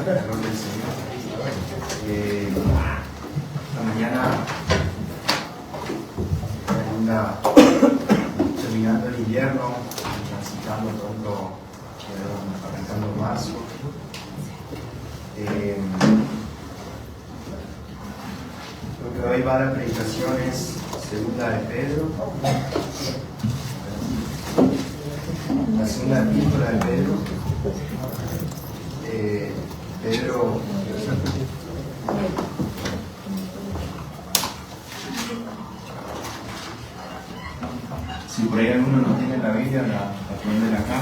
error del Señor. Esta mañana, terminando el invierno, transitando pronto, arrancando marzo. Lo que hoy va a la predicación es segunda de Pedro. La segunda epístola de Pedro. Pedro si por ahí alguno no tiene la Biblia, la ponen acá.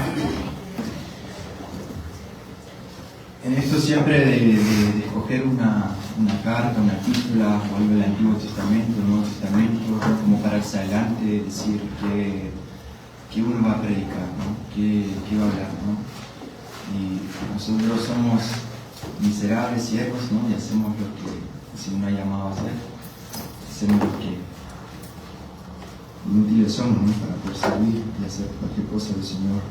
En esto siempre de escoger una carta, una epístola o algo del Antiguo Testamento, Nuevo Testamento, como pararse adelante, decir que uno va a predicar, ¿no? ¿Qué va a hablar, ¿no? Y nosotros somos miserables, ciegos, ¿no? Y hacemos lo que el Señor ha llamado a hacer. Hacemos lo que inútiles somos, ¿no? Para poder servir y hacer cualquier cosa del Señor.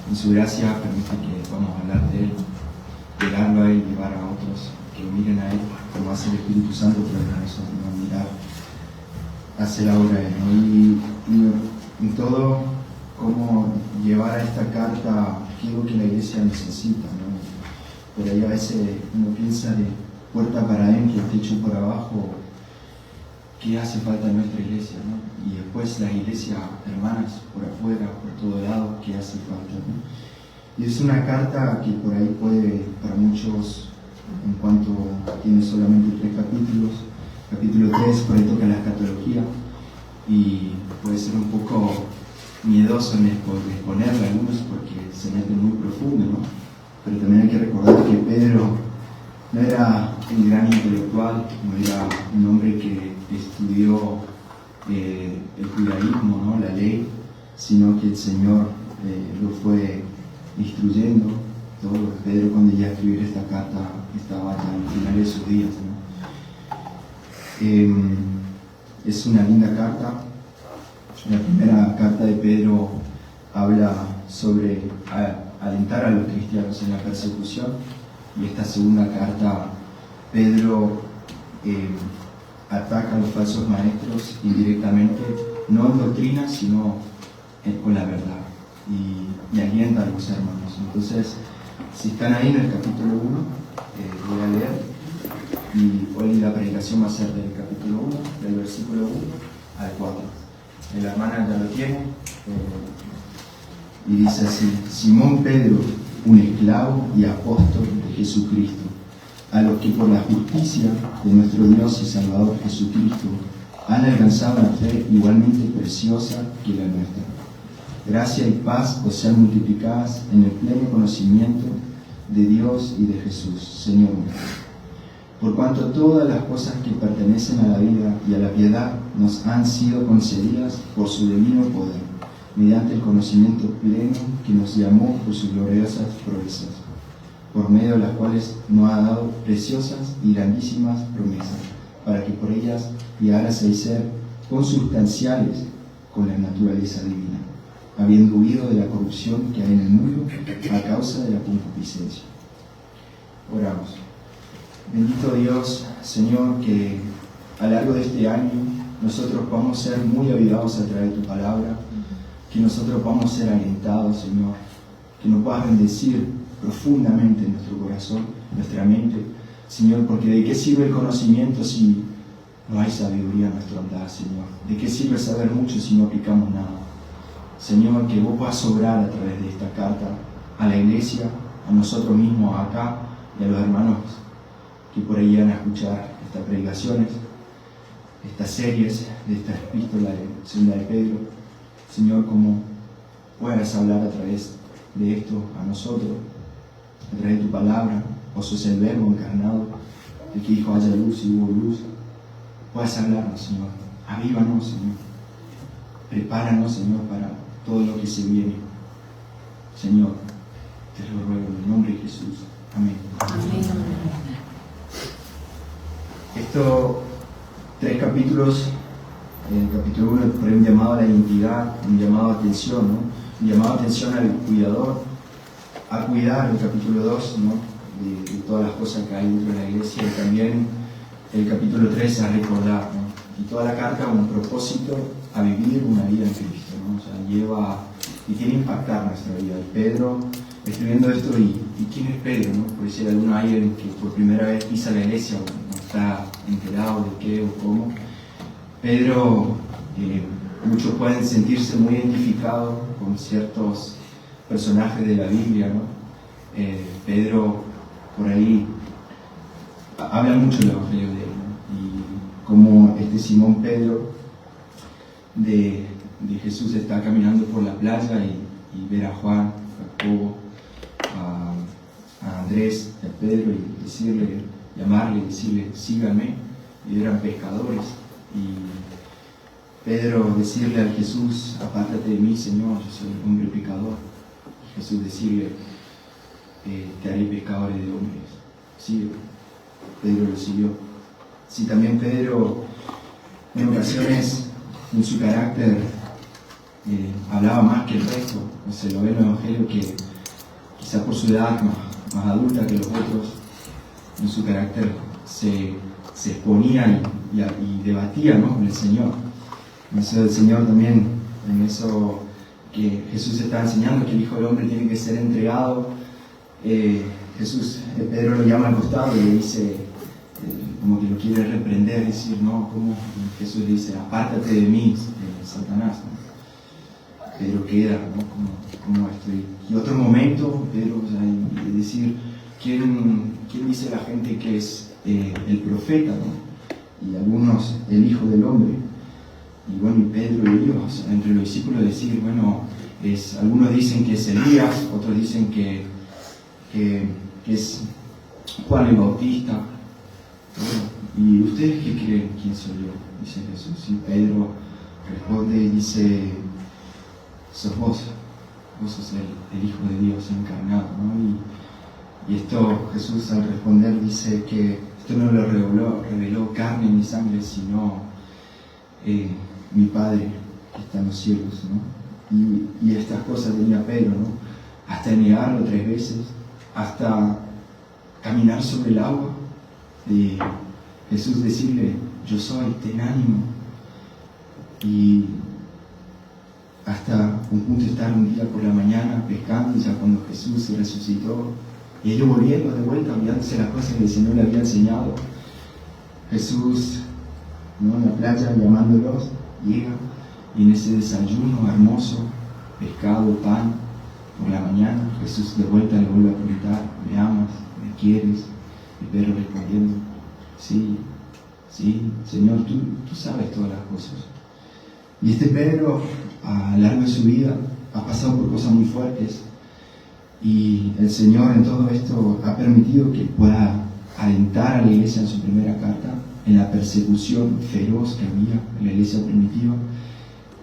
En su gracia permite que podamos hablar de Él, llegarlo a Él, llevar a otros que lo miren a Él, como hace el Espíritu Santo a través de nosotros, ¿no? Mirar, hacer la obra de Él, ¿no? Y en todo, cómo llevar a esta carta qué es lo que la iglesia necesita, ¿no? Por ahí a veces uno piensa de puerta para adentro, techo por abajo, qué hace falta en nuestra iglesia, ¿no? Y después las iglesias hermanas por afuera, por todo lado, qué hace falta, ¿no? Y es una carta que por ahí puede, para muchos, en cuanto tiene solamente 3 capítulos, capítulo 3 por ahí toca la escatología y puede ser un poco miedoso en exponerla a algunos porque se mete muy profundo, ¿no? Pero también hay que recordar que Pedro no era un gran intelectual, no era un hombre que estudió el judaísmo, ¿no? La ley, sino que el Señor lo fue instruyendo. Todo Pedro, cuando ya escribió esta carta, estaba ya al final de sus días, ¿no? Es una linda carta. La primera carta de Pedro habla sobre alentar a los cristianos en la persecución, y esta segunda carta Pedro ataca a los falsos maestros indirectamente, no en doctrina, sino con la verdad, y alienta a los hermanos. Entonces, si están ahí en el capítulo 1, voy a leer, y hoy la predicación va a ser del capítulo 1, del versículo 1 al 4. La hermana ya lo tiene, y dice así: Simón Pedro, un esclavo y apóstol de Jesucristo, a los que por la justicia de nuestro Dios y Salvador Jesucristo han alcanzado la fe igualmente preciosa que la nuestra. Gracia y paz os sean multiplicadas en el pleno conocimiento de Dios y de Jesús, Señor nuestro. Por cuanto todas las cosas que pertenecen a la vida y a la piedad nos han sido concedidas por su divino poder, mediante el conocimiento pleno que nos llamó por sus gloriosas proezas, por medio de las cuales nos ha dado preciosas y grandísimas promesas, para que por ellas llegaras a ser consustanciales con la naturaleza divina, habiendo huido de la corrupción que hay en el mundo a causa de la concupiscencia. Oramos. Bendito Dios, Señor, que a lo largo de este año nosotros podamos ser muy avivados a través de tu palabra, que nosotros podamos ser alentados, Señor, que nos puedas bendecir profundamente en nuestro corazón, nuestra mente, Señor, porque ¿de qué sirve el conocimiento si no hay sabiduría en nuestro andar, Señor? ¿De qué sirve saber mucho si no aplicamos nada? Señor, que vos puedas obrar a través de esta carta a la iglesia, a nosotros mismos acá y a los hermanos que por ahí van a escuchar estas predicaciones, estas series de esta epístola de segunda de Pedro. Señor, como puedas hablar a través de esto a nosotros, a través de tu palabra. Vos sos el verbo encarnado, el que dijo haya luz y hubo luz. Puedas hablarnos, Señor. Avívanos, Señor. Prepáranos, Señor, para todo lo que se viene. Señor, te lo ruego en el nombre de Jesús. Amén. Amén. Estos 3 capítulos, en el capítulo 1 por un llamado a la identidad, un llamado a atención, ¿no? Un llamado a atención al cuidador, a cuidar, el capítulo 2, ¿no? de todas las cosas que hay dentro de la iglesia, y también el capítulo 3 a recordar, ¿no? Y toda la carta con un propósito a vivir una vida en Cristo, ¿no? O sea, lleva y quiere impactar nuestra vida. Y Pedro, escribiendo esto, ¿y quién es Pedro? ¿No? Por si hay alguien que por primera vez pisa la iglesia o no está enterado de qué o cómo. Pedro, muchos pueden sentirse muy identificados con ciertos personajes de la Biblia, ¿no? Pedro, por ahí, habla mucho del Evangelio de él, ¿no? Y como Simón Pedro de Jesús está caminando por la playa y ver a Juan, a Jacobo, a Andrés, a Pedro, y decirle, llamarle y decirle, síganme, y eran pescadores. Y Pedro decirle a Jesús, apártate de mí, Señor, yo soy un hombre pecador. Y Jesús decirle, te haré pescadores de hombres. Sigue. Pedro lo siguió. Sí, también Pedro en ocasiones en su carácter hablaba más que el resto. Se lo ve en el Evangelio que quizá por su edad más adulta que los otros, en su carácter se exponía y debatía, ¿no?, con el Señor. En eso del Señor también, en eso que Jesús está enseñando, que el Hijo del Hombre tiene que ser entregado. Pedro lo llama al costado y le dice, como que lo quiere reprender, decir, no, ¿cómo? Y Jesús le dice, apártate de mí, Satanás, ¿no? Pedro queda, ¿no? como estoy. Y otro momento, Pedro, o sea, y decir, ¿quién dice la gente que es el profeta, ¿no? Y algunos, el Hijo del Hombre. Y bueno, y Pedro y ellos, o sea, entre los discípulos, decir, bueno, algunos dicen que es Elías, otros dicen que es Juan el Bautista. ¿Y ustedes qué creen? ¿Quién soy yo? Dice Jesús. Y Pedro responde y dice, sos vos sos el Hijo de Dios encarnado, ¿no? Y esto Jesús al responder dice que esto no lo reveló carne ni sangre, sino mi Padre que está en los cielos, ¿no? Y estas cosas tenía Pedro, ¿no? Hasta negarlo 3 veces, hasta caminar sobre el agua, y Jesús decirle, yo soy, ten ánimo, y hasta un punto de estar un día por la mañana pescando, ya cuando Jesús se resucitó, y ellos volviendo de vuelta, olvidándose las cosas que el Señor le había enseñado. Jesús, ¿no?, en la playa llamándolos, llega, y en ese desayuno hermoso, pescado, pan, por la mañana, Jesús de vuelta le vuelve a preguntar, ¿me amas? ¿Me quieres? Y Pedro respondiendo, sí, Señor, tú sabes todas las cosas. Y Pedro, a lo largo de su vida, ha pasado por cosas muy fuertes, y el Señor en todo esto ha permitido que pueda alentar a la iglesia en su primera carta, en la persecución feroz que había en la iglesia primitiva.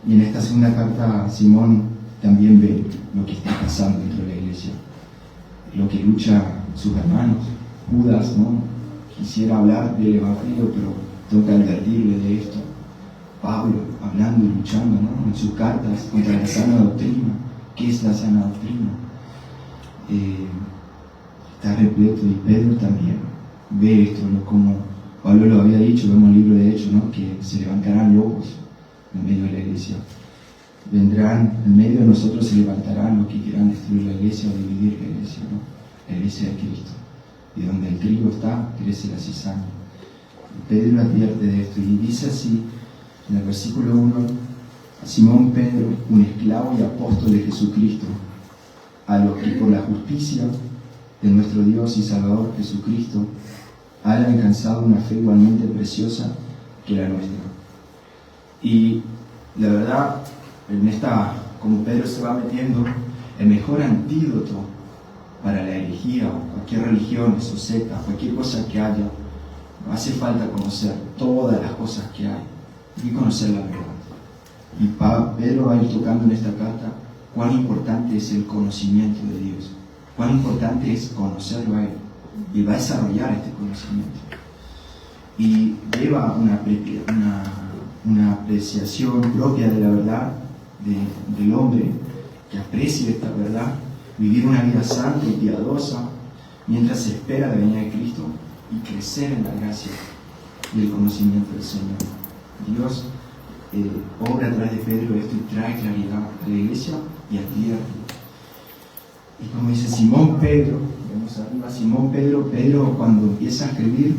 Y en esta segunda carta, Simón también ve lo que está pasando dentro de la iglesia, lo que luchan sus hermanos. Judas, ¿no?, quisiera hablar del Evangelio, pero tengo que advertirle de esto. Pablo, hablando y luchando, ¿no?, en sus cartas contra la sana doctrina. ¿Qué es la sana doctrina? Está repleto, y Pedro también ve esto, ¿no?, como Pablo lo había dicho, vemos el libro de Hechos, ¿no?, que se levantarán lobos en medio de la iglesia. Vendrán, en medio de nosotros se levantarán los que quieran destruir la iglesia o dividir la iglesia, ¿no?, la iglesia de Cristo. Y donde el trigo está, crece la cizaña. Y Pedro advierte de esto, y dice así, en el versículo 1, Simón Pedro, un esclavo y apóstol de Jesucristo, a los que por la justicia de nuestro Dios y Salvador Jesucristo han alcanzado una fe igualmente preciosa que la nuestra. Y la verdad, en esta, como Pedro se va metiendo, el mejor antídoto para la herejía o cualquier religión, o secta, cualquier cosa que haya, no hace falta conocer todas las cosas que hay, hay que conocer la verdad. Y Pedro va a ir tocando en esta carta cuán importante es el conocimiento de Dios, cuán importante es conocerlo a Él, y va a desarrollar este conocimiento. Y lleva una apreciación propia de la verdad del hombre, que aprecie esta verdad, vivir una vida santa y piadosa, mientras se espera la venida de Cristo y crecer en la gracia y el conocimiento del Señor. Dios obra a través de Pedro esto y trae claridad a la iglesia y advierte. Y como dice Simón Pedro, vemos arriba, Simón Pedro cuando empieza a escribir,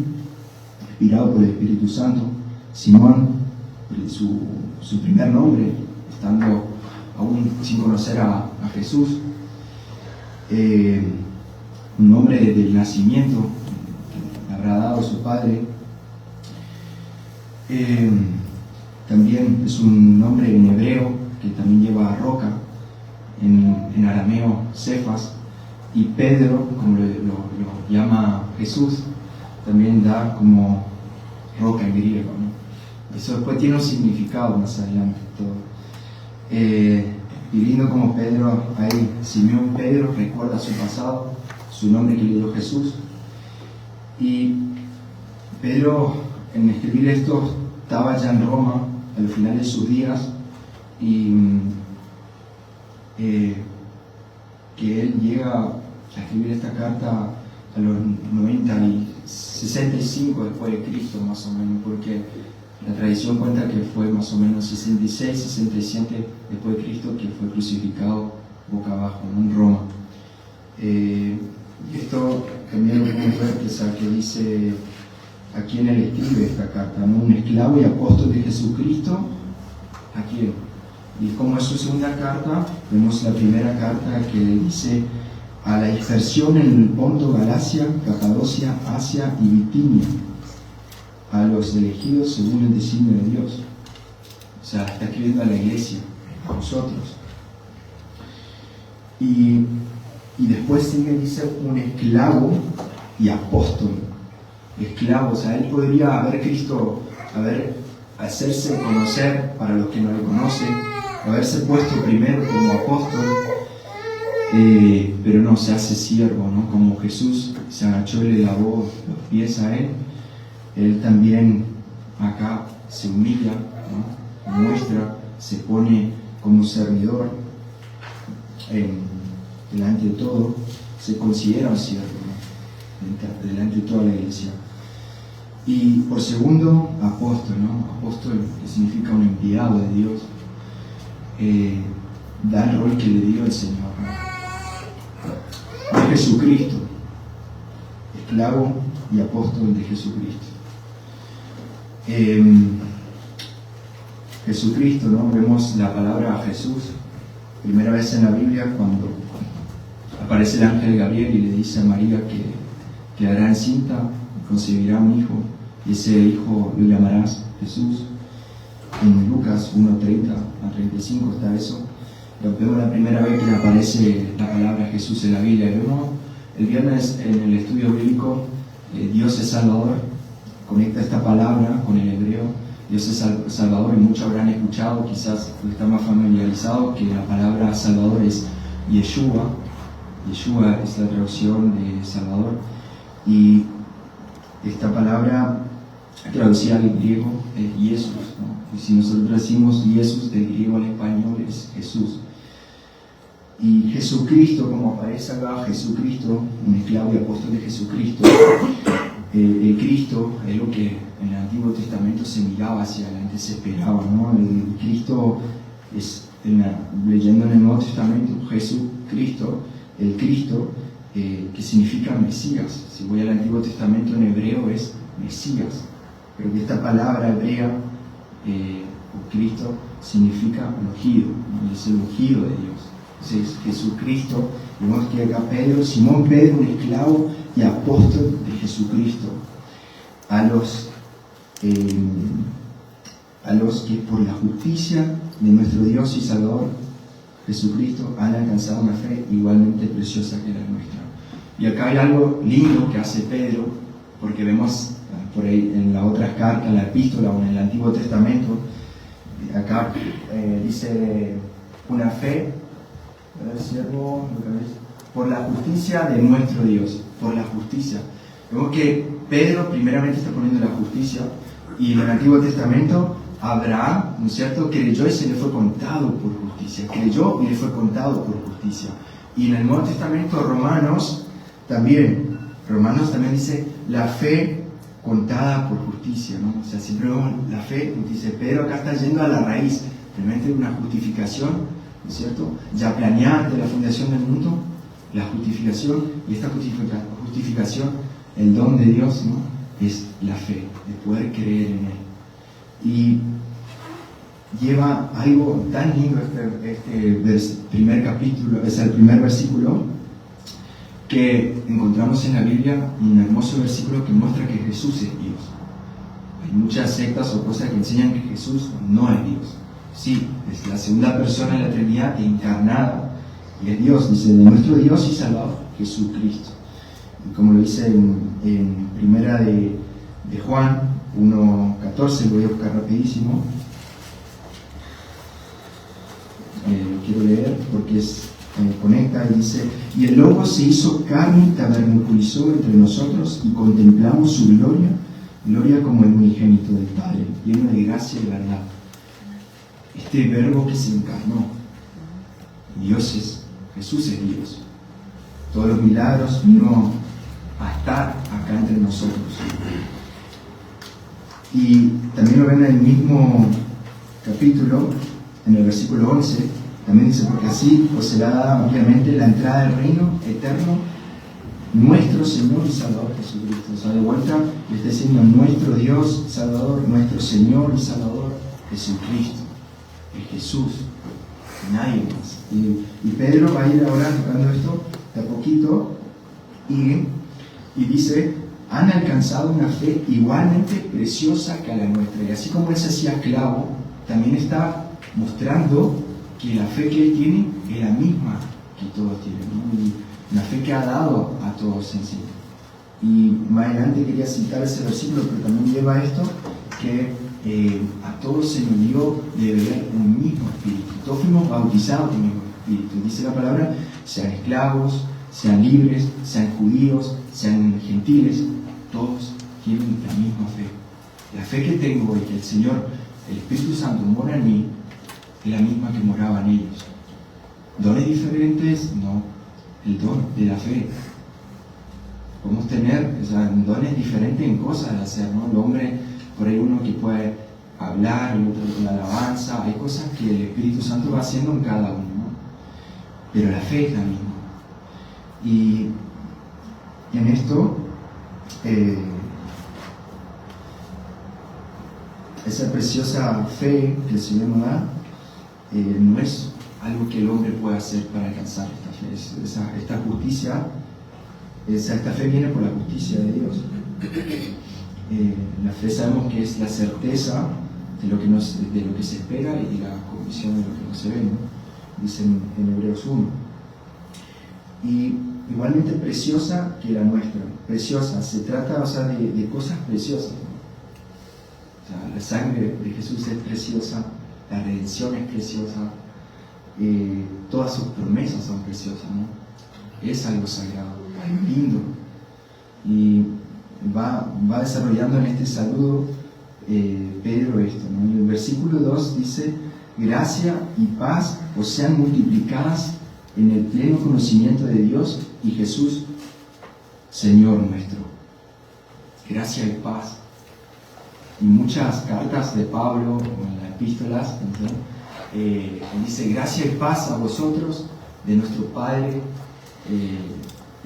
inspirado por el Espíritu Santo, Simón, su primer nombre, estando aún sin conocer a Jesús, un nombre del nacimiento que le habrá dado su padre, también es un nombre en hebreo que también lleva a roca, en arameo Cefas, y Pedro, como lo llama Jesús, también da como roca en griego, ¿no? Eso después tiene un significado más adelante todo. Y viendo como Pedro, ahí Simón Pedro recuerda su pasado, su nombre que le dio Jesús, y Pedro en escribir esto estaba ya en Roma al final de sus días, y que él llega a escribir esta carta a los 65 después de Cristo, más o menos, porque la tradición cuenta que fue más o menos 66, 67 después de Cristo que fue crucificado boca abajo, ¿no?, en Roma. Y esto también lo podemos ver que dice a quién él escribe esta carta, ¿no? Un esclavo y apóstol de Jesucristo, ¿a quién? Y como es su segunda carta, vemos la primera carta que dice a la dispersión en el Ponto, Galacia, Capadocia, Asia y Bitinia, a los elegidos según el designio de Dios. O sea, está escribiendo a la iglesia, a nosotros. Y después sigue, dice, un esclavo y apóstol. Esclavo, o sea, él podría hacerse conocer para los que no le conocen, haberse puesto primero como apóstol, pero no, se hace siervo, ¿no? Como Jesús se agachó y le lavó los pies a él también acá se humilla, ¿no? Muestra, se pone como servidor delante de todo, se considera un siervo, ¿no?, delante de toda la iglesia. Y por segundo, apóstol, ¿no? Apóstol, que significa un enviado de Dios, da el rol que le dio el Señor, ¿no? De Jesucristo, esclavo y apóstol de Jesucristo. Jesucristo, ¿no? Vemos la palabra Jesús primera vez en la Biblia cuando aparece el ángel Gabriel y le dice a María que quedará encinta y concebirá un hijo, y ese hijo lo llamarás Jesús. En Lucas 1:30 a 35 está eso. Vemos la primera vez que aparece la palabra Jesús en la Biblia. Vemos el viernes en el estudio bíblico, Dios es Salvador, conecta esta palabra con el hebreo, Dios es Salvador, y muchos habrán escuchado, quizás están más familiarizados, que la palabra Salvador es Yeshua. Yeshua es la traducción de Salvador, y esta palabra traducida al griego es Jesús, ¿no? Y si nosotros decimos Jesús, del griego al español es Jesús. Y Jesucristo, como aparece acá, Jesucristo, un esclavo y apóstol de Jesucristo, el Cristo es lo que en el Antiguo Testamento se miraba hacia adelante, se esperaba, ¿no? El Cristo es, leyendo en el Nuevo Testamento, Jesucristo, el Cristo, que significa Mesías. Si voy al Antiguo Testamento, en hebreo es Mesías, pero que esta palabra hebrea, Cristo, significa ungido, ¿no? Es el ungido de Dios. Entonces, Jesucristo, vemos que acá Simón Pedro, un esclavo y apóstol de Jesucristo, a los que por la justicia de nuestro Dios y Salvador Jesucristo han alcanzado una fe igualmente preciosa que la nuestra. Y acá hay algo lindo que hace Pedro, porque vemos por ahí en las otras cartas, en la epístola o en el Antiguo Testamento, acá dice una fe, siervo, por la justicia de nuestro Dios, por la justicia. Vemos que Pedro primeramente está poniendo la justicia, y en el Antiguo Testamento Abraham, ¿no es cierto?, creyó y se le fue contado por justicia, creyó y le fue contado por justicia. Y en el Nuevo Testamento, Romanos, también Romanos también dice la fe contada por justicia, ¿no? O sea, siempre vemos la fe, dice Pedro acá está yendo a la raíz, realmente una justificación, ¿no es cierto? Ya planeada ante la fundación del mundo, la justificación, y esta justificación, el don de Dios, ¿no? Es la fe, de poder creer en Él. Y lleva algo tan lindo este primer capítulo, es el primer versículo, que encontramos en la Biblia un hermoso versículo que muestra que Jesús es Dios. Hay muchas sectas o cosas que enseñan que Jesús no es Dios. Sí, es la segunda persona de la Trinidad encarnada y es Dios, dice, de nuestro Dios y Salvador, Jesucristo. Y como lo dice en primera de Juan 1:14, lo voy a buscar rapidísimo. Quiero leer porque conecta y dice: y el Logos se hizo carne y tabernaculizó entre nosotros y contemplamos su gloria como el unigénito del Padre, lleno de gracia y verdad. Este verbo que se encarnó, Jesús es Dios. Todos los milagros vino a estar acá entre nosotros. Y también lo ven en el mismo capítulo, en el versículo 11, también dice: porque así os será dada ampliamente la entrada del reino eterno, nuestro Señor y Salvador Jesucristo. O sea, de vuelta le está diciendo nuestro Dios Salvador, nuestro Señor y Salvador Jesucristo. Es Jesús, nadie más. Y Pedro va a ir ahora tocando esto de a poquito y dice: han alcanzado una fe igualmente preciosa que a la nuestra. Y así como él se hacía esclavo, también está mostrando que la fe que él tiene es la misma que todos tienen, ¿no? Y la fe que ha dado a todos en sí. Y más adelante quería citar ese versículo, pero también lleva esto, que a todos se nos dio de beber un mismo espíritu. Todos fuimos bautizados en el mismo espíritu. Dice la palabra: sean esclavos, sean libres, sean judíos, sean gentiles, todos tienen la misma fe. La fe que tengo y que el Señor, el Espíritu Santo, mora en mí, es la misma que moraba en ellos. ¿Dones diferentes? No. El don de la fe. Podemos tener dones diferentes en cosas de hacer, ¿no? El hombre, por ahí uno que puede hablar, el otro con la alabanza. Hay cosas que el Espíritu Santo va haciendo en cada uno, ¿no? Pero la fe es la misma. Y en esto, esa preciosa fe que el Señor nos da, no es algo que el hombre pueda hacer para alcanzar esta fe. Esta justicia, esta fe viene por la justicia de Dios. La fe sabemos que es la certeza de lo que se espera y la convicción de lo que no se ve, ¿no? Dice en Hebreos 1. Y igualmente preciosa que la nuestra. Preciosa, se trata, de cosas preciosas, ¿no? O sea, la sangre de Jesús es preciosa, la redención es preciosa, todas sus promesas son preciosas, ¿no? Es algo sagrado, algo lindo. Y va desarrollando en este saludo Pedro esto, ¿no? En el versículo 2 dice: gracia y paz os sean multiplicadas en el pleno conocimiento de Dios y Jesús, Señor nuestro. Gracia y paz. Y muchas cartas de Pablo, o en las epístolas, dice: gracia y paz a vosotros, de nuestro Padre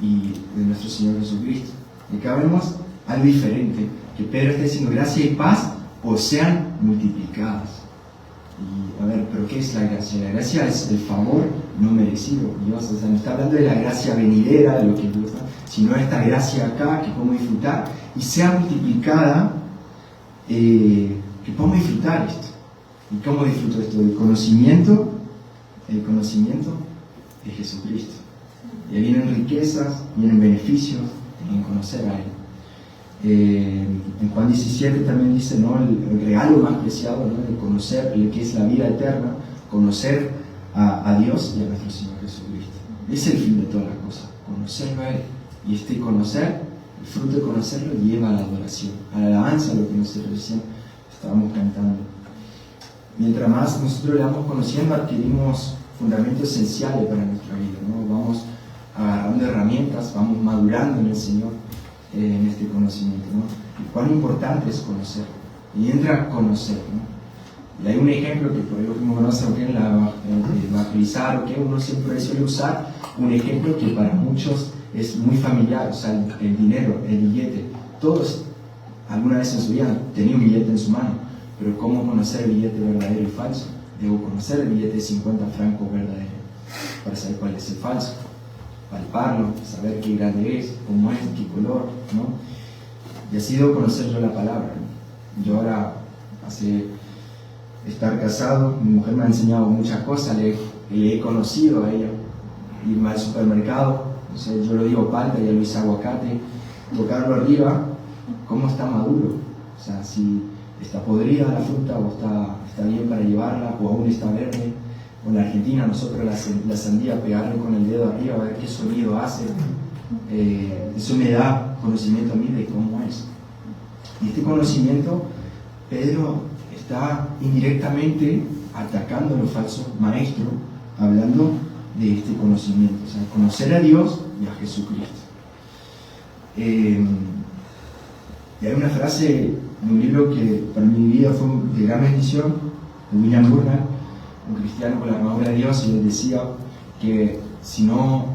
y de nuestro Señor Jesucristo. Y acá vemos algo diferente, que Pedro está diciendo: gracia y paz os sean multiplicadas. Y a ver, ¿pero qué es la gracia? La gracia es el favor no merecido. Dios, no está hablando de la gracia venidera, de lo que Dios da, sino esta gracia acá que podemos disfrutar y sea multiplicada, que podemos disfrutar esto. ¿Y cómo disfruto esto? El conocimiento de Jesucristo. Y ahí vienen riquezas, vienen beneficios en conocer a Él. En Juan 17 también dice, ¿no?, el regalo más preciado, ¿no?, de conocer lo que es la vida eterna, conocer a Dios y a nuestro Señor Jesucristo. Es el fin de todas las cosas, conocerlo a Él. Y este conocer, el fruto de conocerlo, lleva a la adoración, a la alabanza, a lo que nosotros recién estábamos cantando. Mientras más nosotros le vamos conociendo, adquirimos fundamentos esenciales para nuestra vida, ¿no? Vamos agarrando herramientas, vamos madurando en el Señor. en este conocimiento, ¿no? Y cuán importante es conocer. Y entra a conocer, ¿no? Y hay un ejemplo que por ejemplo uno conoce en la evangelizar, que uno siempre suele usar un ejemplo que para muchos es muy familiar, o sea, el dinero, el billete. Todos alguna vez en su vida tenían un billete en su mano, pero ¿cómo conocer el billete verdadero y falso? Debo conocer el billete de 50 francos verdadero para saber cuál es el falso, palparlo, saber qué grande es, cómo es, qué color, ¿no? Y así debo conocer yo la palabra, ¿no? Yo ahora, hace estar casado, mi mujer me ha enseñado muchas cosas, le he conocido a ella, irme al supermercado, o sea, yo lo digo palta, ella lo dice aguacate, tocarlo arriba, cómo está maduro, o sea, si está podrida la fruta o está bien para llevarla o aún está verde. O en la Argentina nosotros la sandía pegarle con el dedo arriba a ver qué sonido hace, eso me da conocimiento a mí de cómo es. Y este conocimiento Pedro está indirectamente atacando a los falsos maestros, hablando de este conocimiento, o sea, conocer a Dios y a Jesucristo. Y hay una frase de un libro que para mi vida fue de gran bendición, de William Burner, un cristiano con la armadura de Dios, y él decía que si no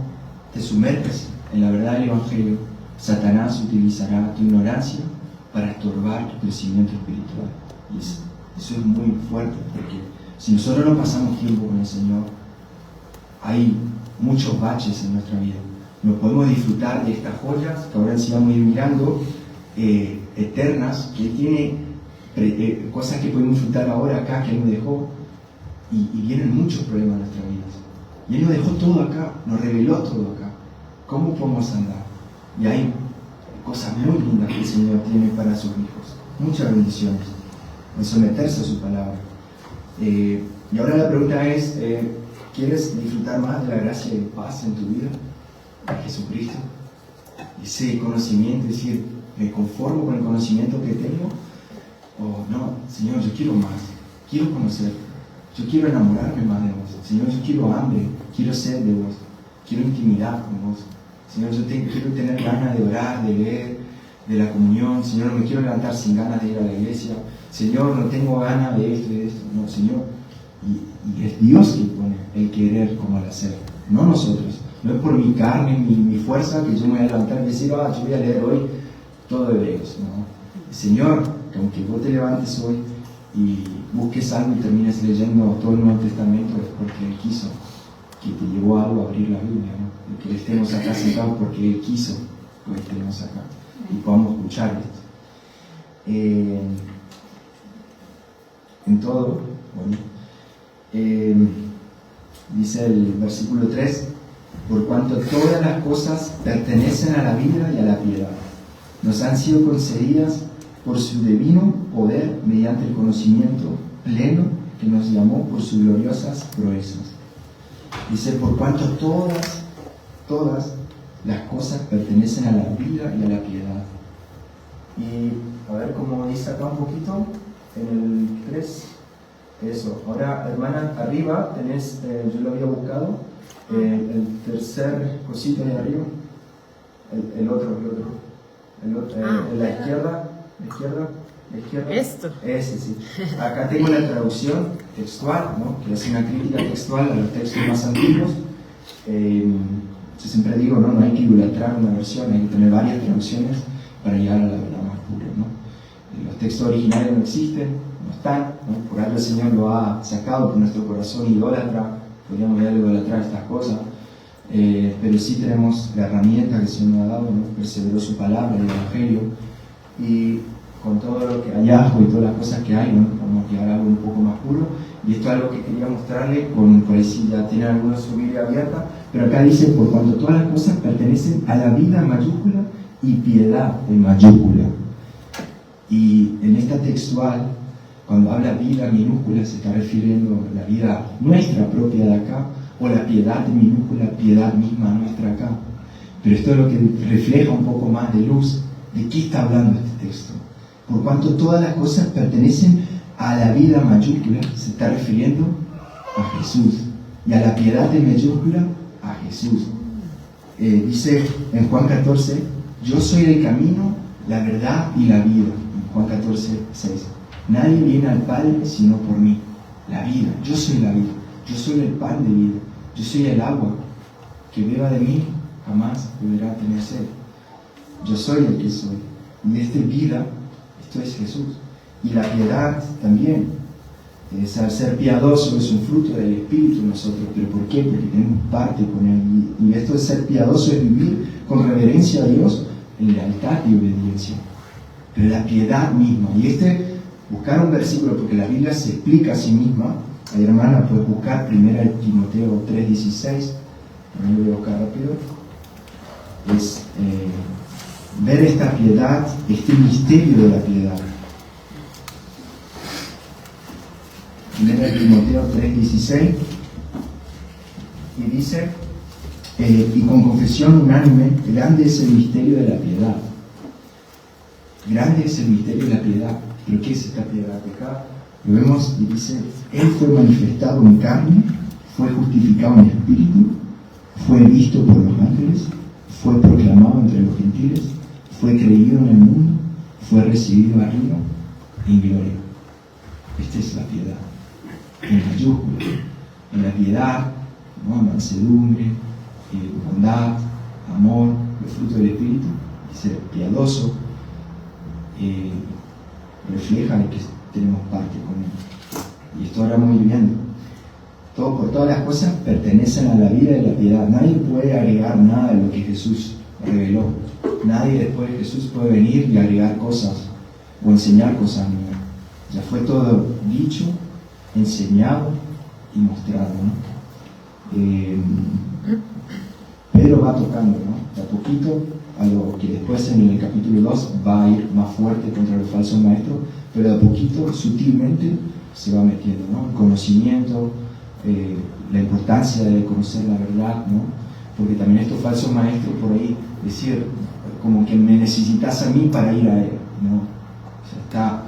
te sumerges en la verdad del Evangelio, Satanás utilizará tu ignorancia para estorbar tu crecimiento espiritual. Y eso es muy fuerte, porque si nosotros no pasamos tiempo con el Señor, hay muchos baches en nuestra vida. No podemos disfrutar de estas joyas que ahora sí vamos a ir mirando, eternas, que Él tiene cosas que podemos disfrutar ahora acá, que Él nos dejó, y vienen muchos problemas en nuestra vida. Y Él nos dejó todo acá, nos reveló todo acá. ¿Cómo podemos andar? Y hay cosas muy lindas que el Señor tiene para sus hijos, muchas bendiciones, en someterse a su palabra. Y ahora la pregunta es, ¿quieres disfrutar más de la gracia y paz en tu vida? A Jesucristo, ese conocimiento, es decir, ¿me conformo con el conocimiento que tengo? O no, Señor, yo quiero más, quiero conocer, yo quiero enamorarme más de vos. Señor, yo quiero hambre, quiero sed de vos, quiero intimidad con vos. Señor, yo quiero tener ganas de orar, de leer, de la comunión. Señor, no me quiero levantar sin ganas de ir a la iglesia. Señor, no tengo ganas de esto y de esto. No, Señor, y es Dios quien pone el querer como el hacer, no nosotros. No es por mi carne, mi fuerza, que yo me voy a levantar y decir, yo voy a leer hoy todo Hebreos. No. El Señor, que aunque vos te levantes hoy y busques algo y termines leyendo todo el Nuevo Testamento, es porque Él quiso, que te llevó a algo a abrir la Biblia, ¿no? Que estemos acá sentados porque Él quiso que estemos acá y podamos escuchar esto. En todo, bueno, dice el versículo 3, por cuanto todas las cosas pertenecen a la vida y a la piedad, nos han sido concedidas por su divino poder mediante el conocimiento pleno que nos llamó por sus gloriosas proezas. Dice, por cuanto todas las cosas pertenecen a la vida y a la piedad. Y a ver cómo dice acá un poquito, en el 3, eso. Ahora, hermana, arriba tenés, yo lo había buscado, el tercer cosito de arriba, el otro, en la izquierda. Esto. Ese, sí. Acá tengo la traducción textual, ¿no? Que es una crítica textual a los textos más antiguos. Yo siempre digo, no hay que idolatrar una versión, hay que tener varias traducciones para llegar a la verdad más pura, ¿no? Los textos originales no existen, no están, ¿no? Por algo el Señor lo ha sacado por nuestro corazón idólatra, podríamos idolatrar estas cosas, pero sí tenemos la herramienta que el Señor nos ha dado, ¿no? Perseveró su palabra, el Evangelio, y con todo lo que hallazgo y todas las cosas que hay, ¿no? Vamos a llegar a algo un poco más puro. Y esto es algo que quería mostrarle, por ahí ya tienen algunos su Biblia abierta, pero acá dice, por cuanto todas las cosas pertenecen a la vida en mayúscula y piedad en mayúscula. Y en esta textual, cuando habla vida en minúscula, se está refiriendo a la vida nuestra propia de acá, o la piedad en minúscula, piedad misma nuestra acá. Pero esto es lo que refleja un poco más de luz de qué está hablando este texto. Por cuanto todas las cosas pertenecen a la vida mayúscula, se está refiriendo a Jesús, y a la piedad en mayúscula, a Jesús. Dice en Juan 14, Yo soy el camino, la verdad y la vida. Juan 14, 6. Nadie viene al Padre sino por mí. La vida, yo soy la vida. Yo soy el pan de vida. Yo soy el agua. Que beba de mí jamás volverá a tener sed. Yo soy el que soy. Y esta vida, esto es Jesús. Y la piedad también. Ser piadoso es un fruto del Espíritu en nosotros. ¿Pero por qué? Porque tenemos parte con Él. Y esto de ser piadoso es vivir con reverencia a Dios en lealtad y obediencia. Pero la piedad misma. Y buscar un versículo, porque la Biblia se explica a sí misma. Ay, hermana, puedes buscar 1 Timoteo 3:16. No lo voy a buscar rápido. Es ver esta piedad, este misterio de la piedad. 1 Timoteo 3:16, y dice, y con confesión unánime, grande es el misterio de la piedad. Grande es el misterio de la piedad. ¿Pero qué es esta piedad? Acá lo vemos y dice, Él fue manifestado en carne, fue justificado en espíritu, fue visto por los ángeles, fue proclamado entre los gentiles, fue creído en el mundo, fue recibido arriba en gloria. Esta es la piedad. En mayúscula, en la piedad, ¿no? Mansedumbre, bondad, amor, los frutos del Espíritu, y ser piadoso, refleja que tenemos parte con Él. Y esto ahora muy bien. Por todas las cosas pertenecen a la vida de la piedad. Nadie puede agregar nada de lo que Jesús reveló. Nadie después de Jesús puede venir y agregar cosas o enseñar cosas nuevas. Ya fue todo dicho, enseñado y mostrado, ¿no? Pedro va tocando, ¿no? De a poquito, a lo que después en el capítulo 2 va a ir más fuerte contra los falsos maestros, pero de a poquito, sutilmente, se va metiendo, ¿no? El conocimiento, la importancia de conocer la verdad, ¿no? Porque también estos falsos maestros por ahí, decir, como que me necesitas a mí para ir a Él, ¿no? O sea, está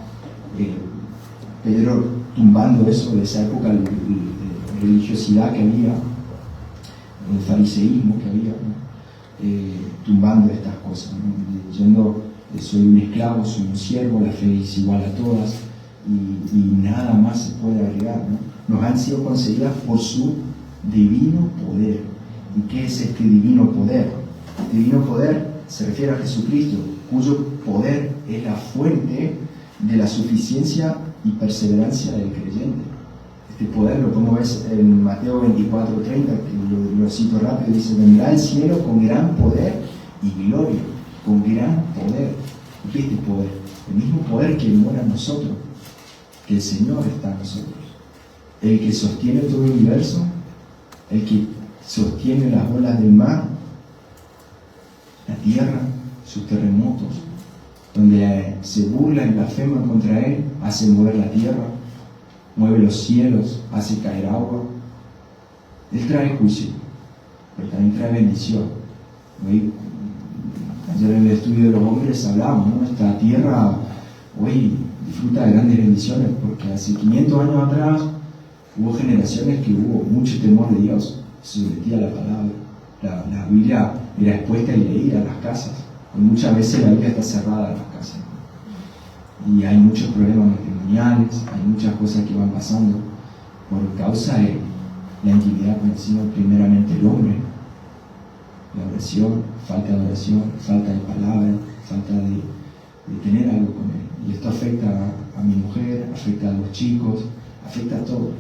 Pedro tumbando eso de esa época, la religiosidad que había, el fariseísmo que había, ¿no? Tumbando estas cosas, ¿no? Diciendo, soy un esclavo, soy un siervo, la fe es igual a todas, y nada más se puede agregar, ¿no? Nos han sido concedidas por su divino poder. ¿Y qué es este divino poder? El divino poder se refiere a Jesucristo, cuyo poder es la fuente de la suficiencia y perseverancia del creyente. Este poder lo podemos ver en Mateo 24:30, que lo cito rápido, dice, vendrá el cielo con gran poder y gloria, con gran poder. ¿Qué es este poder? El mismo poder que mora en nosotros, que el Señor está en nosotros. El que sostiene todo el universo, el que sostiene las olas del mar, la tierra, sus terremotos, donde se burla y blasfeman contra Él, hace mover la tierra, mueve los cielos, hace caer agua. Él trae juicio, pero también trae bendición. Hoy, ayer en el estudio de los hombres hablamos, ¿no? Esta tierra hoy disfruta de grandes bendiciones, porque hace 500 años atrás hubo generaciones que hubo mucho temor de Dios, se sometía a la palabra. La Biblia era expuesta y leída en las casas. Y muchas veces la Biblia está cerrada en las casas. Y hay muchos problemas matrimoniales, hay muchas cosas que van pasando por causa de la intimidad con el Señor, primeramente el hombre. La oración, falta de oración, falta de palabra, falta de tener algo con Él. Y esto afecta a mi mujer, afecta a los chicos, afecta a todo.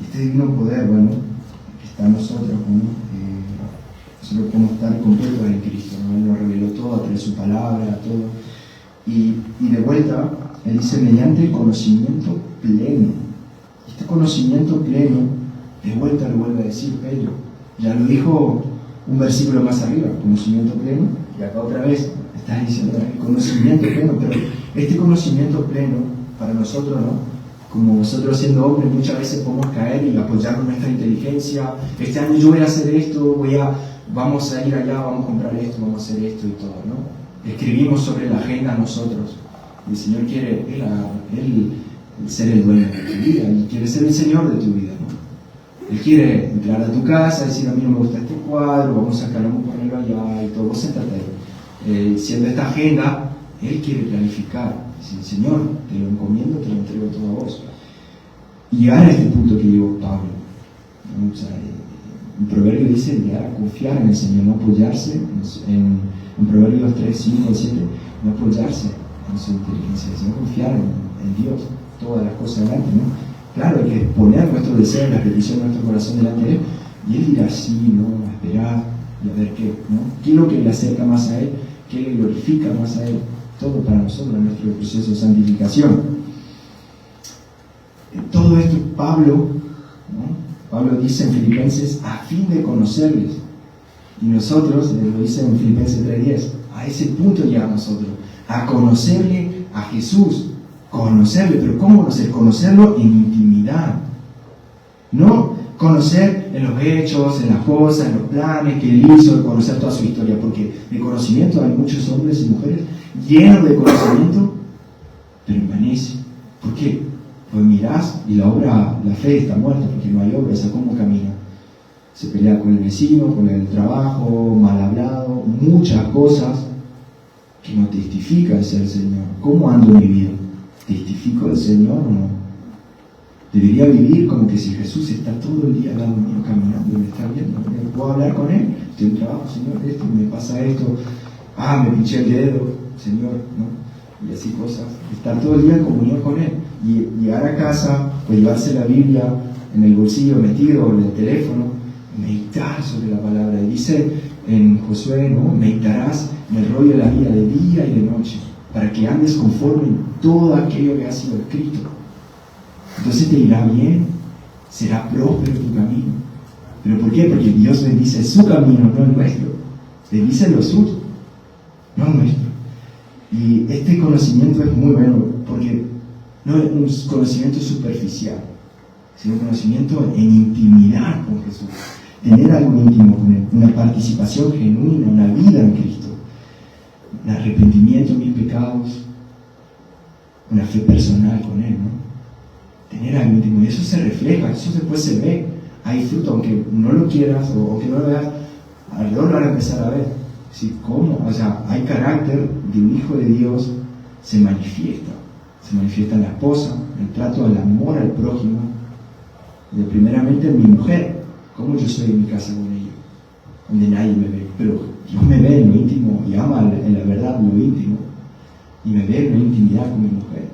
Este divino poder, bueno, que está en nosotros, ¿no? Nosotros podemos estar completos en Cristo, ¿no? Él nos reveló todo a través de su palabra, todo. Y de vuelta, Él dice, mediante el conocimiento pleno. Este conocimiento pleno, de vuelta lo vuelve a decir Pedro. Ya lo dijo un versículo más arriba, conocimiento pleno, y acá otra vez está diciendo el conocimiento pleno, pero este conocimiento pleno, para nosotros, ¿no? Como nosotros siendo hombres muchas veces podemos caer y apoyarnos en nuestra inteligencia. Este año yo voy a hacer esto, vamos a ir allá, vamos a comprar esto, vamos a hacer esto y todo, ¿no? Escribimos sobre la agenda nosotros. El Señor quiere Él ser el dueño de tu vida y quiere ser el Señor de tu vida, ¿no? Él quiere entrar a tu casa y decir, a mí no me gusta este cuadro, vamos a sacarlo, vamos a ponerlo allá y todo, vos sentate. Siendo esta agenda, Él quiere planificar. Dice, Señor, te lo encomiendo, te lo entrego todo a vos. Y llegar a este punto que llegó Pablo, ¿no? O sea, en Proverbios dice llegar a confiar en el Señor, no apoyarse en Proverbios 3, 5, 7, no apoyarse en su inteligencia, sino confiar en Dios, todas las cosas delante, ¿no? Claro, hay que poner nuestro deseo, la petición de nuestro corazón delante de Él, y Él dirá sí, no, a esperar y a ver qué, ¿no? ¿Qué es lo que le acerca más a Él? ¿Qué le glorifica más a Él? Todo para nosotros en nuestro proceso de santificación. Todo esto Pablo, ¿no? Pablo dice en Filipenses, a fin de conocerles. Y nosotros, lo dice en Filipenses 3:10, a ese punto llegamos nosotros, a conocerle a Jesús. Conocerle, pero ¿cómo conocer? Conocerlo en intimidad. No conocer en los hechos, en las cosas, en los planes que Él hizo, conocer toda su historia, porque de conocimiento hay muchos hombres y mujeres llenos de conocimiento, pero permanece. ¿Por qué? Pues mirás y la fe está muerta porque no hay obra. O sea, ¿cómo camina? Se pelea con el vecino, con el trabajo, mal hablado, muchas cosas que no testifican de ser el Señor. ¿Cómo ando en mi vida? ¿Testifico del Señor o no? Debería vivir como que si Jesús está todo el día al lado mío caminando y me está viendo. ¿Puedo hablar con Él? Estoy en trabajo, Señor, esto, me pasa esto. Me pinché el dedo, Señor, ¿no? Y así cosas. Estar todo el día en comunión con Él. Y llegar a casa, o llevarse la Biblia en el bolsillo metido, o en el teléfono, meditar sobre la palabra. Y dice en Josué, ¿no? Meditarás en el rollo de la vida de día y de noche, para que andes conforme en todo aquello que ha sido escrito. Entonces te irá bien, será próspero tu camino. ¿Pero por qué? Porque Dios bendice su camino, no el nuestro. Bendice lo suyo, no el nuestro. Y este conocimiento es muy bueno, porque no es un conocimiento superficial, sino un conocimiento en intimidad con Jesús. Tener algo íntimo con Él, una participación genuina, una vida en Cristo, un arrepentimiento de mis pecados, una fe personal con Él, ¿no? Tener algo íntimo, y eso se refleja, eso después se ve. Hay fruto, aunque no lo quieras o aunque no lo veas, alrededor lo van a empezar a ver. ¿Sí? ¿Cómo? O sea, hay carácter de un hijo de Dios, se manifiesta en la esposa, el trato del amor al prójimo, y primeramente en mi mujer, como yo soy en mi casa con ella, donde nadie me ve, pero Dios me ve en lo íntimo y ama en la verdad lo íntimo, y me ve en la intimidad con mi mujer,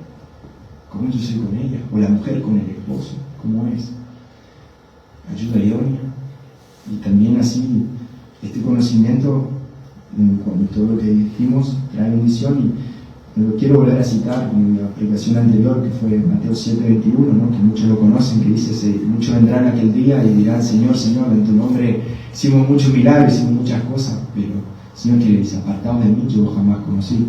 como yo soy con ella, o la mujer con el esposo, cómo es, ayuda idónea. Y también así, este conocimiento, con todo lo que dijimos, trae bendición. Y lo quiero volver a citar en la predicación anterior, que fue Mateo 7:21, ¿no? Que muchos lo conocen, que dice, muchos vendrán aquel día y dirán, Señor, Señor, en tu nombre hicimos muchos milagros, hicimos muchas cosas, pero Señor, que le dice, apartados de mí, yo jamás conocí.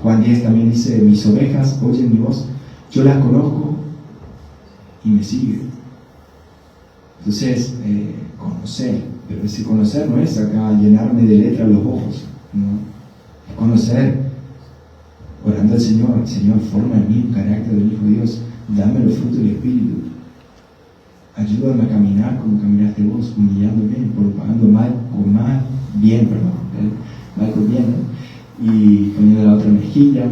Juan 10 también dice, mis ovejas oyen mi voz, yo las conozco y me siguen. Entonces, conocer, pero ese conocer no es acá llenarme de letras los ojos, ¿no? Es conocer, orando al Señor, Señor, forma en mí un carácter del Hijo de Dios, dame los frutos del Espíritu, ayúdame a caminar como caminaste vos, humillándome, pagando mal con mal, bien, mal con bien, ¿no? Y poniendo la otra mejilla.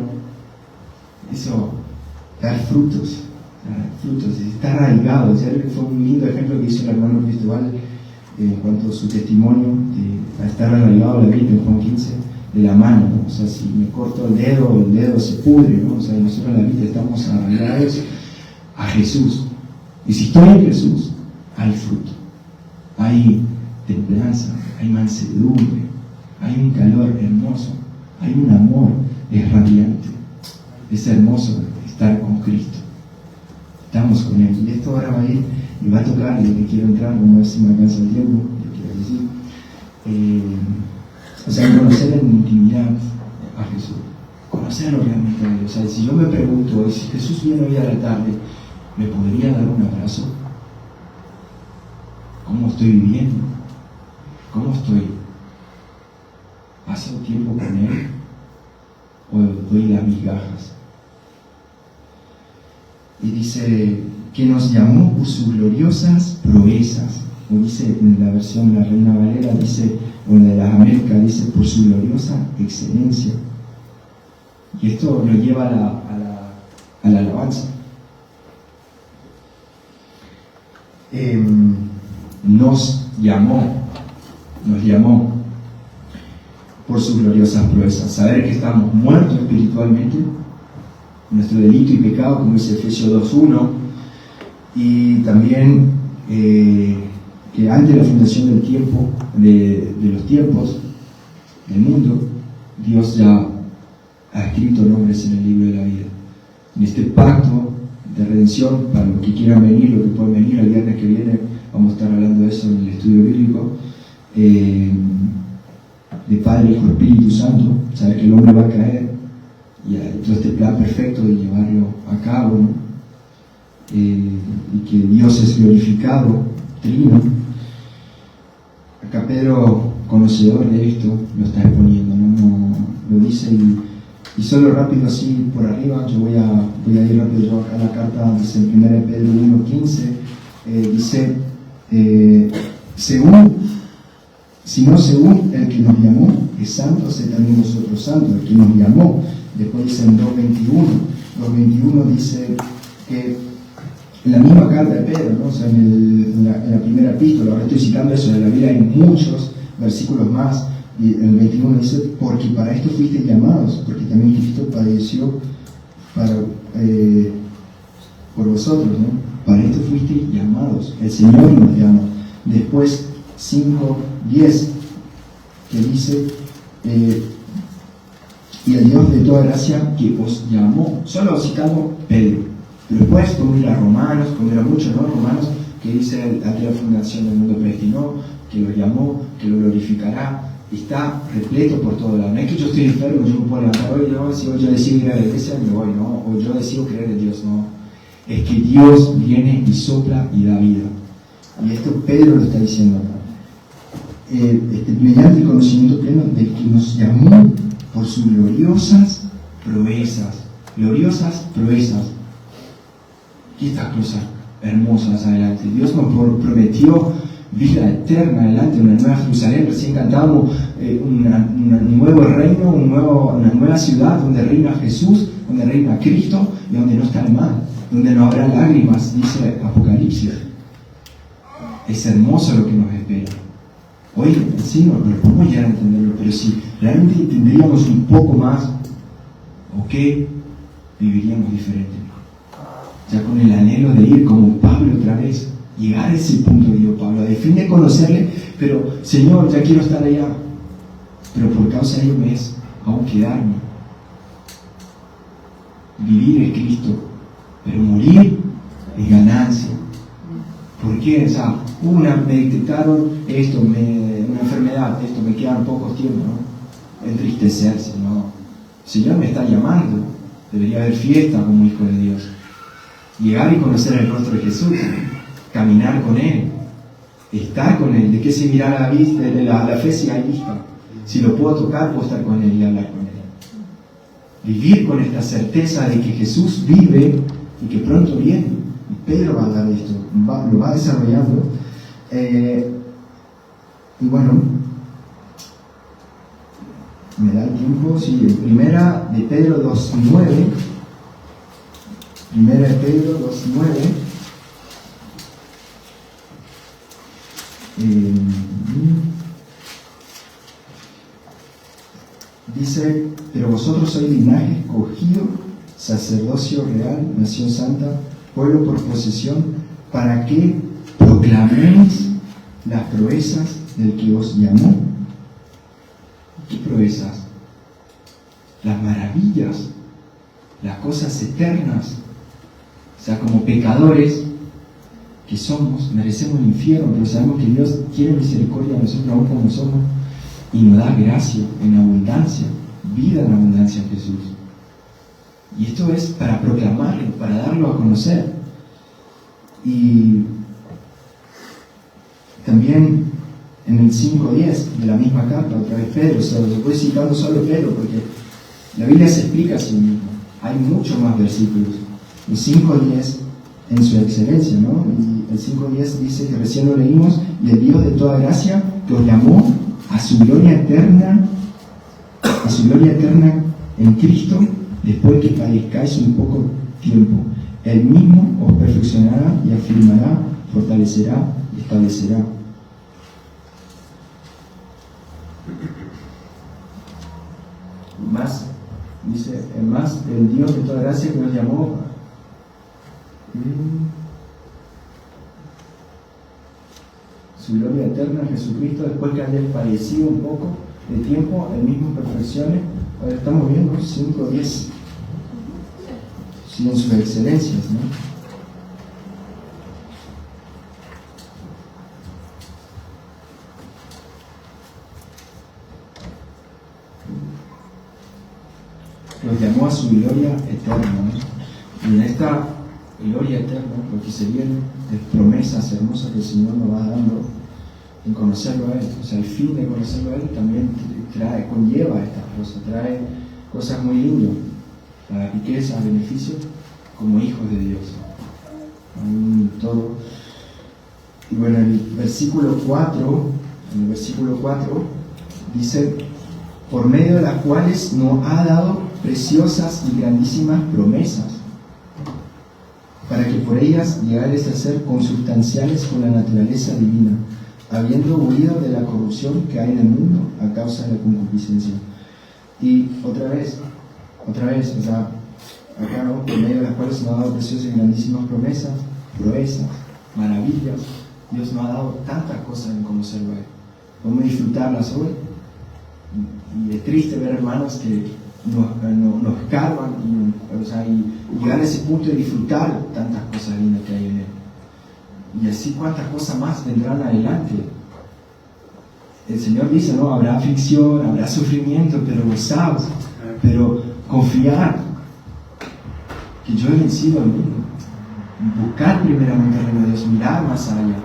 Eso, dar frutos, estar arraigado. O sea, que fue un lindo ejemplo que hizo el hermano Cristóbal en cuanto a su testimonio de estar arraigado a la vida en Juan 15, de la mano, ¿no? O sea, si me corto el dedo se pudre, ¿no? O sea, nosotros en la vida estamos arraigados a Jesús. Y si estoy en Jesús, hay fruto, hay templanza, hay mansedumbre, hay un calor hermoso, hay un amor, es radiante, es hermoso estar con Cristo. Estamos con Él. Y esto ahora va a ir y va a tocar lo que quiero entrar, vamos a ver si me alcanza el tiempo, yo quiero decir. O sea, conocer en intimidad a Jesús, conocerlo realmente a Él. O sea, si yo me pregunto, si Jesús viene hoy a la tarde, ¿me podría dar un abrazo? ¿Cómo estoy viviendo? ¿Cómo estoy? ¿Paso tiempo con Él? ¿O doy las migajas? Y dice que nos llamó por sus gloriosas proezas, o dice en la versión de la Reina Valera, dice, o en la de las Américas, dice por su gloriosa excelencia. Y esto nos lleva a la alabanza. Nos llamó por sus gloriosas proezas. Saber que estamos muertos espiritualmente, nuestro delito y pecado, como dice Efesios 2:1, y también que antes de la fundación del tiempo, de los tiempos, del mundo, Dios ya ha escrito nombres en el libro de la vida. En este pacto de redención, para los que quieran venir, los que pueden venir, el viernes que viene vamos a estar hablando de eso en el estudio bíblico, de Padre, Hijo, Espíritu Santo, saber que el hombre va a caer, y todo este plan perfecto de llevarlo a cabo, ¿no? Y que Dios es glorificado, trino. Acá Pedro, conocedor de esto, lo está exponiendo, ¿no? Lo dice y solo rápido así por arriba, yo voy a ir rápido yo acá a la carta, dice en 1 Pedro 1:15, dice, según el que nos llamó es santo, sé también vosotros santos, el que nos llamó. Después dice en 2:21 dice que en la misma carta de Pedro, ¿no? O sea, en la primera epístola, ahora estoy citando eso, en la Biblia hay muchos versículos más, y en el 21 dice, porque para esto fuisteis llamados, porque también Cristo padeció por vosotros, ¿no? Para esto fuisteis llamados, el Señor nos llama. Después 5:10, que dice, y el Dios de toda gracia que os llamó, solo citamos Pedro, pero después como ir a Romanos, como ir a muchos, ¿no? Romanos, que dice aquí la fundación del mundo predestinó, que lo llamó, que lo glorificará, está repleto por todo lado. No es que yo estoy enfermo, yo me puedo levantar hoy, no, si hoy yo decido ir a la iglesia, me voy, ¿no? O yo decido creer en Dios, no. Es que Dios viene y sopla y da vida. Y esto Pedro lo está diciendo acá. Mediante el conocimiento pleno del que nos llamó por sus gloriosas proezas. Gloriosas proezas. Y estas cosas hermosas adelante. Dios nos prometió vida eterna adelante, una nueva Jerusalén. Recién cantábamos un nuevo reino, una nueva ciudad donde reina Jesús, donde reina Cristo y donde no está el mal, donde no habrá lágrimas, dice Apocalipsis. Es hermoso lo que nos espera. Hoy sí no podemos llegar a entenderlo, pero si realmente entenderíamos un poco más, ¿ok? Viviríamos diferente. Ya con el anhelo de ir como Pablo otra vez, llegar a ese punto, digo Pablo, a fin de conocerle, pero Señor, ya quiero estar allá, pero por causa de ello me es aún quedarme. Vivir es Cristo, pero morir es ganancia. ¿Por qué? O sea, me detectaron esto, una enfermedad, esto, me quedan pocos tiempos, ¿no? Entristecerse, ¿no? El Señor me está llamando, debería haber fiesta como hijo de Dios. Llegar y conocer el rostro de Jesús, caminar con Él, estar con Él. ¿De qué se mira la vista? La fe si hay vista. Si lo puedo tocar, puedo estar con Él y hablar con Él. Vivir con esta certeza de que Jesús vive y que pronto viene. Y Pedro va a dar esto, lo va desarrollando. Y bueno, me da el tiempo. Sí, primera de Pedro 2:9. Primera de Pedro 2:9. Dice, pero vosotros sois linaje escogido, sacerdocio real, nación santa, pueblo por posesión, para que proclaméis las proezas del que os llamó. ¿Qué proezas? Las maravillas, las cosas eternas. O sea, como pecadores que somos, merecemos el infierno, pero sabemos que Dios tiene misericordia de nosotros aún como somos y nos da gracia en abundancia, vida en abundancia en Jesús. Y esto es para proclamarlo, para darlo a conocer. Y también en el 5:10 de la misma carta, otra vez Pedro, o sea, lo estoy citando solo Pedro porque la Biblia se explica a sí misma. Hay muchos más versículos. El 5:10 en su excelencia, ¿no? Y el 5.10 dice que recién lo leímos, y el Dios de toda gracia que os llamó a su gloria eterna en Cristo, después que padezcáis un poco tiempo. Él mismo os perfeccionará y afirmará, fortalecerá y establecerá. Más, dice, más el Dios de toda gracia que nos llamó su gloria eterna en Jesucristo, después que hayáis padecido un poco de tiempo, el mismo perfeccione. Ahora estamos viendo 5.10, sí, en sus excelencias, ¿no? Los llamó a su gloria eterna, ¿no? Y en esta gloria eterna, lo que se viene de promesas hermosas que el Señor nos va dando en conocerlo a Él. O sea, el fin de conocerlo a Él también conlleva estas cosas, trae cosas muy lindas, la riqueza, beneficios, como hijos de Dios. Todo. Y bueno, en el versículo 4 dice, por medio de las cuales nos ha dado preciosas y grandísimas promesas, para que por ellas llegares a ser consubstanciales con la naturaleza divina, habiendo huido de la corrupción que hay en el mundo a causa de la concupiscencia. Y otra vez, o sea, acá, ¿no? Por medio de las cuales nos ha dado preciosas y grandísimas promesas, proezas, maravillas. Dios nos ha dado tantas cosas en conocerlo a Él. Podemos disfrutarlas hoy. Y es triste ver hermanos que nos cargan y llegar a ese punto de disfrutar tantas cosas lindas que hay en Él. Y así cuántas cosas más vendrán adelante. El Señor dice, ¿no? Habrá aflicción, habrá sufrimiento, pero gozaos, pero confiar que yo he vencido al mundo. Buscar primeramente el reino de Dios, mirar más allá,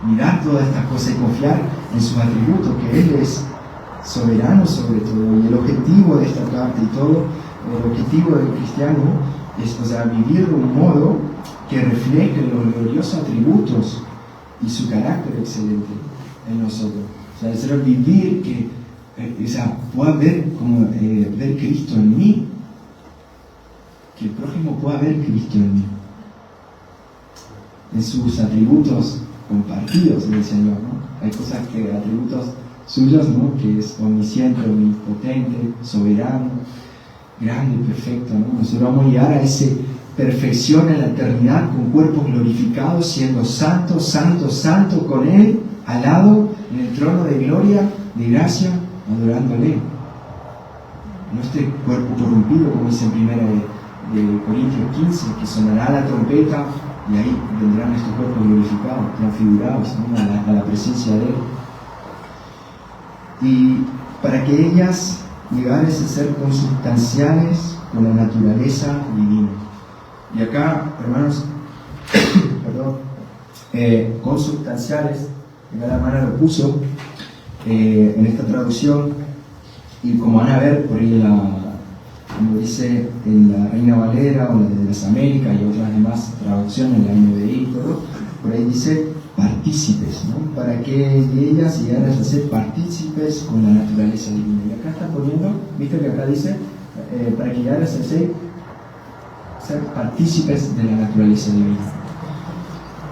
mirar todas estas cosas y confiar en sus atributos, que Él es soberano sobre todo. Y el objetivo de esta carta y todo, el objetivo del cristiano es, o sea, vivir de un modo que refleje los gloriosos atributos y su carácter excelente en nosotros. O sea, es vivir que pueda ver ver Cristo en mí, que el prójimo pueda ver Cristo en mí, en sus atributos compartidos del Señor, ¿no? Hay cosas atributos suyos, ¿no? Que es omnisciente, omnipotente, soberano, grande y perfecto, ¿no? Nosotros vamos a llegar a esa perfección en la eternidad con cuerpos glorificados, siendo santo, santo, santo con Él, al lado, en el trono de gloria, de gracia, adorándole. No este cuerpo corrompido, como dice en 1 de Corintios 15, que sonará la trompeta y ahí vendrán estos cuerpos glorificados, transfigurados, ¿no? a la presencia de Él. Y para que ellas llegares a ser consubstanciales con la naturaleza divina. Y acá, hermanos, consubstanciales, la hermana lo puso en esta traducción, y como van a ver por ahí, como dice en la Reina Valera o la de las Américas y otras demás traducciones, la NBI y todo, por ahí dice partícipes, ¿no? Para que ellas llegaran a ser partícipes con la naturaleza divina. Y acá está poniendo, viste que acá dice, para que llegaran a ser partícipes de la naturaleza divina.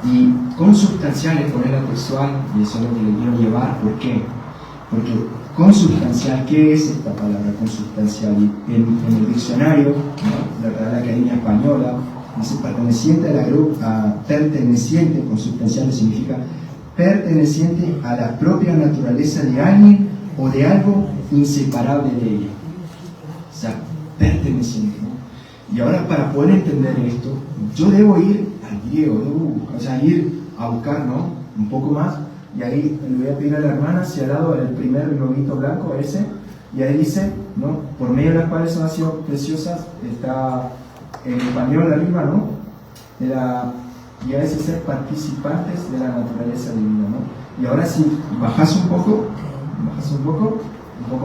Y consubstanciales, poner la textual, y eso es lo que le quiero llevar. ¿Por qué? Porque consubstancial, ¿qué es esta palabra consubstancial? En el diccionario, ¿no? De la Real Academia Española, dice perteneciente perteneciente, consubstancial significa perteneciente a la propia naturaleza de alguien o de algo inseparable de ella. O sea, perteneciente, ¿no? Y ahora, para poder entender esto, yo debo ir al griego, ir a buscar, ¿no? Un poco más, y ahí le voy a pedir a la hermana si ha dado el primer globito blanco, ese, y ahí dice, ¿no? Por medio de las cuales han sido preciosas, está en español arriba, ¿no? Y a veces ser participantes de la naturaleza divina, ¿no? Y ahora si bajas un poco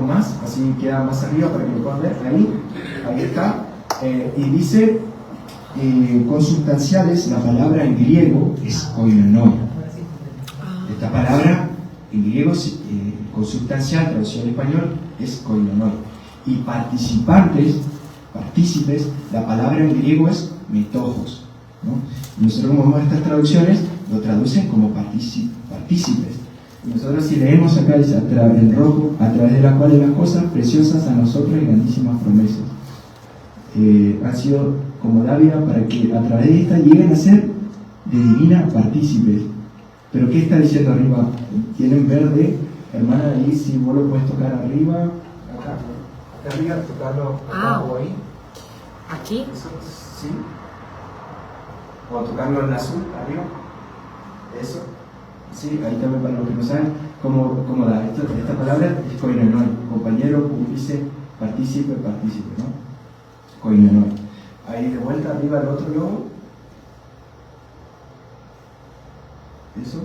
más, así queda más arriba para que lo puedan ver, ahí está, y dice consubstanciales, la palabra en griego es koinonoi. Esta palabra en griego consubstancial, traducido al español, es koinonoi. Y participantes, partícipes, la palabra en griego es metojos, ¿no? Y nosotros, como vemos estas traducciones, lo traducen como partícipes. Y nosotros, si leemos acá, dice en rojo, a través de la cual las cosas preciosas a nosotros y grandísimas promesas han sido como dávida para que a través de esta lleguen a ser de divina partícipes. Pero ¿qué está diciendo arriba? Tienen verde, hermana, ahí si vos lo puedes tocar arriba, acá arriba, tocarlo acá o ahí. ¿Aquí? Eso, sí. O tocarlo en azul, arriba. Eso. Sí, ahí también para los que no saben cómo da. Esta palabra es koinonoi, compañero, cómplice, partícipe, ¿no? Koinonoi. Ahí de vuelta arriba el otro logo. Eso.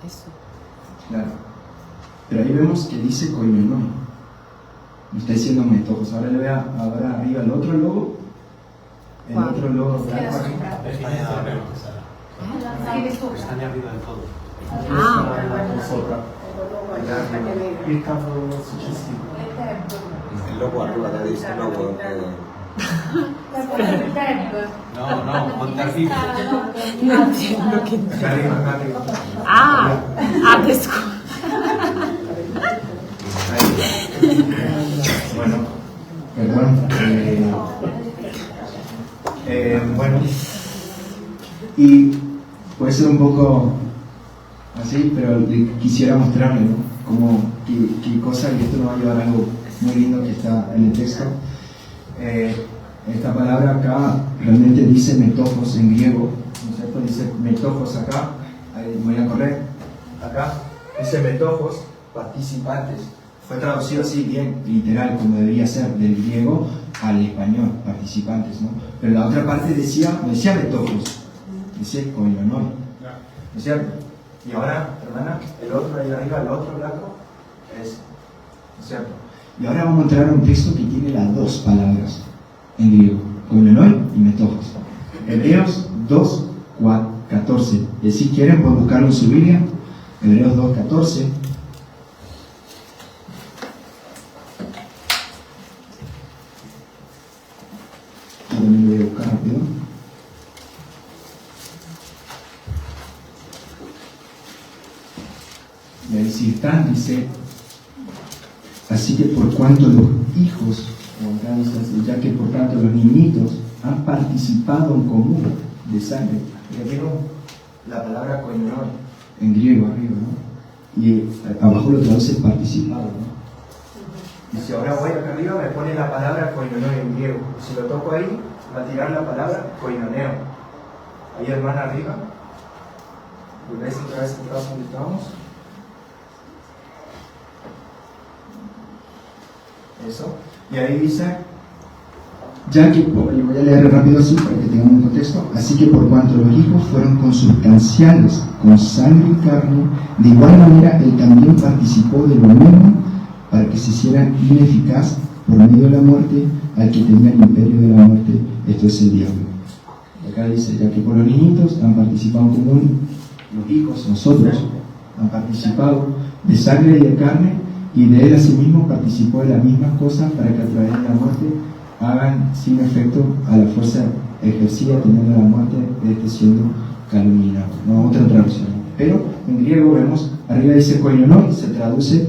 Eso. Claro. Pero ahí vemos que dice koinonoi. Me está diciendo metojos. Ahora le voy a ahora arriba el otro logo. El otro logo blanco aquí. Están arriba del todo. Il logo arriva da destra, il logo No, ponte arriba. No entiendo qué entiendo. Acá arriba. Adesso. Bueno, perdón. Bueno, y puede ser un poco así, pero quisiera mostrarle, ¿no? Como qué cosa, y esto nos va a llevar a algo muy lindo que está en el texto. Esta palabra acá realmente dice metojos en griego, ¿no es cierto? Dice metojos acá, ahí voy a correr, acá dice metojos, participantes. Fue traducido así bien literal, como debería ser, del griego al español, participantes, ¿no? Pero la otra parte decía metojos, dice koinonoi, ¿no es cierto? Y ahora, hermana, el otro ahí arriba, el otro blanco, es, ¿no es cierto? Y ahora vamos a entrar a un texto que tiene las dos palabras en griego, koinonoi y metojos. Hebreos 2:14. Si quieren pueden buscarlo en su Biblia, Hebreos 2:14. También lo voy a buscar rápido. Y ahí si están, dice, así que por cuanto los hijos, ya que por tanto los niñitos han participado en común de sangre. Y aquí la palabra koinonoi en griego arriba, ¿no? Y abajo lo traduce participado, ¿no? Y si ahora voy acá arriba me pone la palabra koinonoi en griego. Y si lo toco ahí, va a tirar la palabra koinoneo. Ahí, hermana, arriba. ¿Volvéis otra vez atrás donde estábamos? Eso. Y ahí dice, ya que, y voy a leer rápido así para que tengan un contexto, así que por cuanto los hijos fueron consubstanciales con sangre y carne, de igual manera él también participó de lo mismo para que se hiciera ineficaz por medio de la muerte al que tenía el imperio de la muerte, esto es el diablo. Acá dice, ya que por los niñitos han participado en común, los hijos, nosotros, han participado de sangre y de carne, y de él asimismo participó de las mismas cosas para que a través de la muerte hagan sin efecto a la fuerza ejercida teniendo la muerte de este siendo calumniado. No, otra traducción. Pero en griego vemos, arriba dice koinonoi, se traduce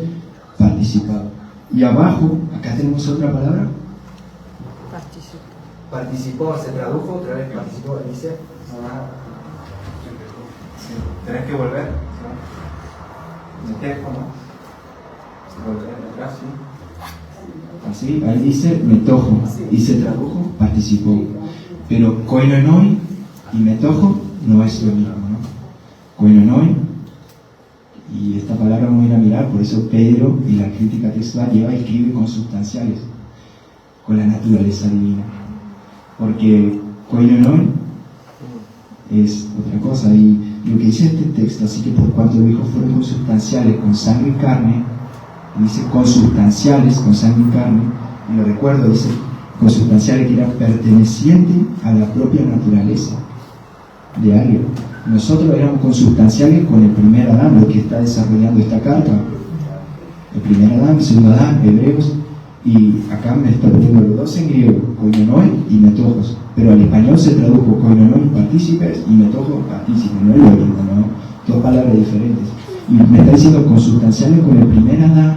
participado. Y abajo, acá tenemos otra palabra. Participó, se tradujo, otra vez participó, dice. Sí, tenés que volver. Meter como. Volver atrás, ¿sí? Así, ahí dice metojo, y se tradujo, participó. Pero koinonoi y metojo no es lo mismo, ¿no? Koinonoi, y esta palabra vamos a ir a mirar, por eso Pedro en la crítica textual lleva y escribe consubstanciales, con la naturaleza divina. Porque koinonoi es otra cosa, y lo que dice este texto, así que por cuanto los hijos fueron consubstanciales con sangre y carne, dice consubstanciales con sangre y carne, y lo recuerdo, dice consubstanciales que eran pertenecientes a la propia naturaleza de alguien. Nosotros éramos consubstanciales con el primer Adán, lo que está desarrollando esta carta. El primer Adán, el segundo Adán, Hebreos, y acá me está poniendo los dos en griego, koinonoi y metojos, pero al español se tradujo koinonoi partícipes y metojos partícipes, no es lo mismo, ¿no? Dos palabras diferentes. Y me está diciendo consubstanciales con el primer Adán,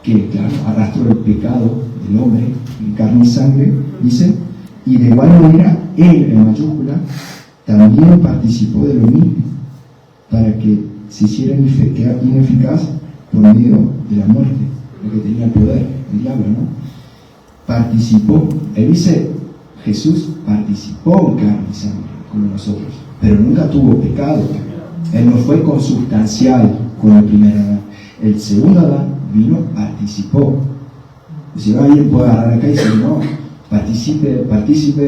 que claro, arrastró el pecado del hombre en carne y sangre, dice, y de igual manera él, en mayúscula, también participó de lo mismo, para que se hiciera ineficaz por medio de la muerte, lo que tenía el poder, el diablo, ¿no? Participó, él dice, Jesús participó en carne y sangre, como nosotros, pero nunca tuvo pecado. Él no fue consubstancial con el primer Adán. El segundo Adán vino, participó. Si alguien puede agarrar acá y decir, no, partícipe,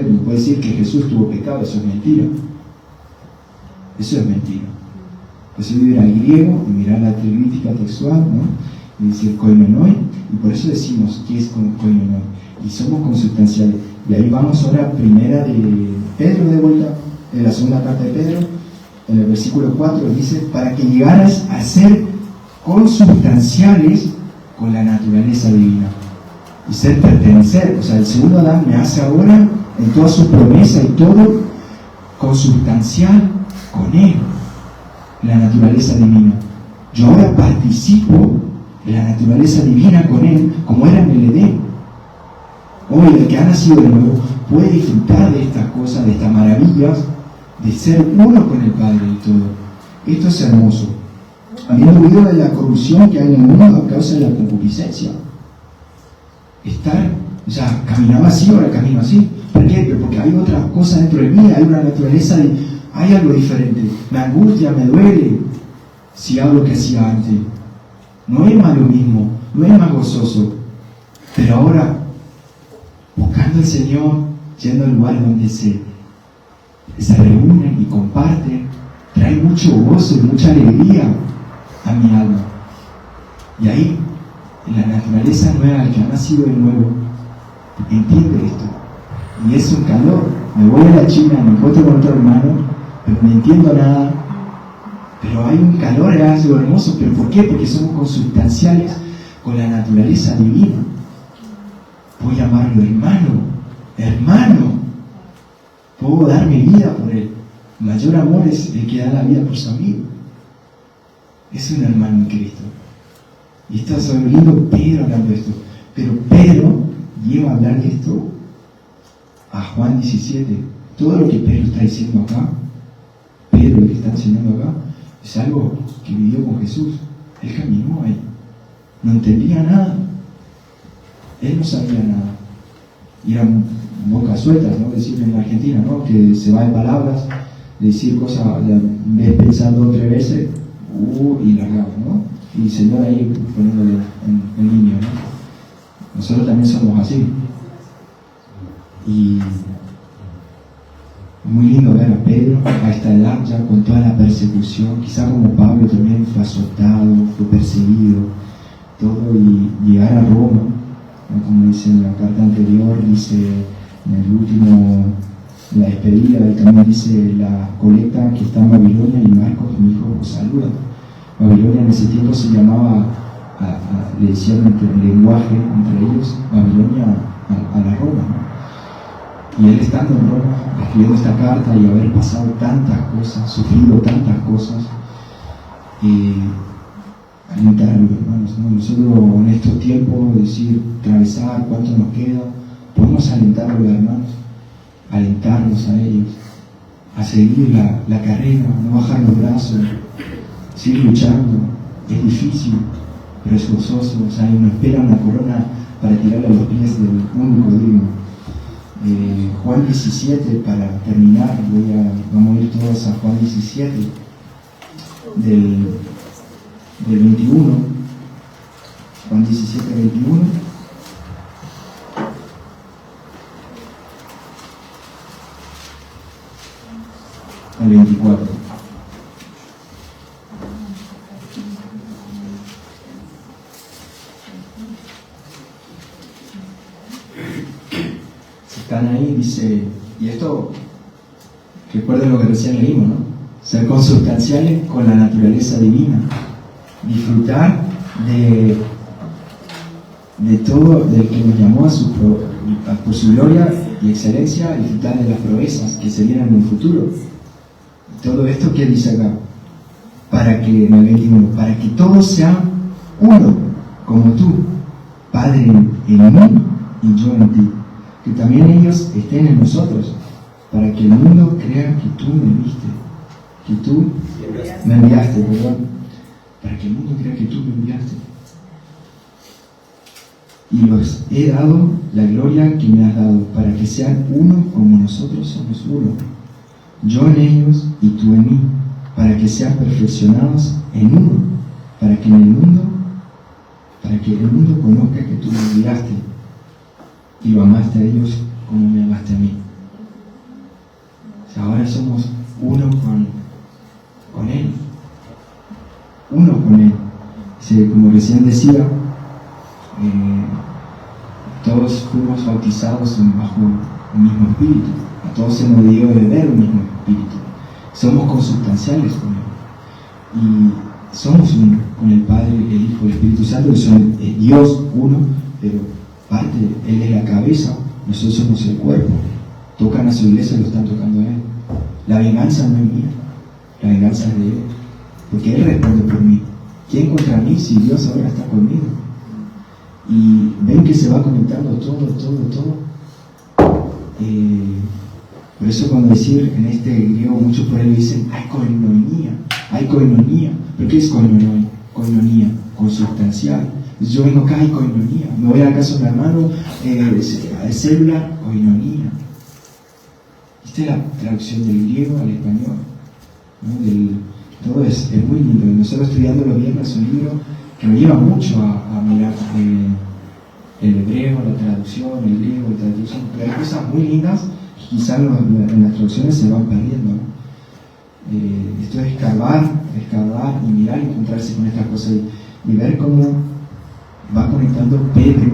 no puede decir que Jesús tuvo pecado, eso es mentira. Eso es mentira. Pues es ir al griego y mirar la crítica textual, ¿no? Y decir koinonoi, y por eso decimos que es koinonoi. Y somos consubstanciales. Y ahí vamos ahora, primera de Pedro de vuelta, en la segunda carta de Pedro, en el versículo 4, dice, para que llegaras a ser consubstanciales con la naturaleza divina. Y ser pertenecer, o sea, el segundo Adán me hace ahora, en toda su promesa y todo, consubstancial con él, la naturaleza divina. Yo ahora participo de la naturaleza divina con él, como era en el Edén. Hoy el que ha nacido de nuevo puede disfrutar de estas cosas, de estas maravillas, de ser uno con el Padre y todo. Esto es hermoso. Habiendo huido de la corrupción que hay en el mundo a causa de la concupiscencia. Caminaba así, ahora camino así. ¿Por qué? Porque hay otra cosa dentro de mí, hay una naturaleza, hay algo diferente. Me angustia, me duele si hago lo que hacía antes. No es más lo mismo, no es más gozoso. Pero ahora, buscando al Señor, yendo al lugar donde se reúnen y comparten, trae mucho gozo y mucha alegría a mi alma. Y ahí, en la naturaleza nueva, el que ha nacido de nuevo, entiende esto. Y es un calor. Me voy a la China, me encuentro con otro hermano, pero no entiendo nada. Pero hay un calor, es algo hermoso. ¿Pero por qué? Porque somos consubstanciales con la naturaleza divina. Voy a llamarlo hermano. Puedo dar mi vida por él. El mayor amor es el que da la vida por su amigo. Es un hermano en Cristo. Y está lindo Pedro hablando de esto. Pero Pedro lleva a hablar de esto a Juan 17. Todo lo que Pedro está diciendo acá, Pedro lo que está enseñando acá, es algo que vivió con Jesús. Él caminó ahí. No entendía nada. Él no sabía nada. Y eran bocas sueltas, ¿no? Decir en Argentina, ¿no? Que se va de palabras, decir cosas, en vez de pensar 2 o 3 veces, y largamos, ¿no? Y el Señor ahí poniéndole en línea, ¿no? Nosotros también somos así. Y muy lindo ver a Pedro a esta edad ya con toda la persecución, quizá como Pablo también fue azotado, fue perseguido, todo, y llegar a Roma, ¿no? Como dice en la carta anterior, dice en el último, la despedida, él también dice la colecta que está en Babilonia, y Marcos, mi hijo, os saluda. Babilonia en ese tiempo se llamaba, le decían el lenguaje entre ellos, Babilonia a la Roma, ¿no? Y él estando en Roma, escribiendo esta carta y haber pasado tantas cosas, sufrido tantas cosas, alentarlo, hermanos, ¿no? Nosotros en estos tiempos, decir, atravesar, cuánto nos queda, podemos alentarlos, hermanos, alentarlos a ellos, a seguir la carrera, no bajar los brazos, seguir luchando. Es difícil, pero es gozoso. O sea, nos espera una corona para tirarle a los pies del único digno. Juan 17, para terminar, vamos a ir todos a Juan 17, del 21, Juan 17, 21. Al 24. están ahí, dice, y esto, recuerden lo que recién leímos, ¿no? Ser consubstanciales con la naturaleza divina, disfrutar de todo, del que nos llamó por su gloria y excelencia, disfrutar de las proezas que se vienen en un futuro. Y todo esto que dice acá, para que, en el 21, para que todos sean uno, como tú, Padre en mí y yo en ti, que también ellos estén en nosotros, para que el mundo crea que tú me enviaste, para que el mundo crea que tú me enviaste. Y los he dado la gloria que me has dado, para que sean uno como nosotros somos uno, yo en ellos y tú en mí, para que sean perfeccionados en uno, para que el mundo conozca que tú me enviaste y lo amaste a ellos como me amaste a mí. O sea, ahora somos uno con Él. Uno con Él. Como recién decía, todos fuimos bautizados bajo un mismo espíritu. A todos se nos dio de beber un mismo espíritu. Somos consubstanciales con Él. Y somos uno con el Padre, el Hijo, el Espíritu Santo, que son Dios uno, pero parte, Él es la cabeza, nosotros somos el cuerpo. Tocan a su iglesia y lo están tocando a Él. La venganza no es mía, la venganza es de Él, porque Él responde por mí. ¿Quién contra mí si Dios ahora está conmigo? Y ven que se va conectando todo. Por eso cuando decir en este griego, muchos por ahí dicen, hay coinonía. ¿Pero qué es coinonía? Coinonía, consubstancial. Yo vengo acá, hay coinonía. Me voy a la casa de un hermano, célula, coinonía. Esta es la traducción del griego al español, ¿no? Todo es muy lindo. Nosotros estudiando los viernes es un libro que me lleva mucho a mirar el hebreo, la traducción, el griego, la traducción, pero hay cosas muy lindas que quizás en las traducciones se van perdiendo, ¿no? Esto es escarbar y mirar y encontrarse con estas cosas y ver cómo va conectando Pedro,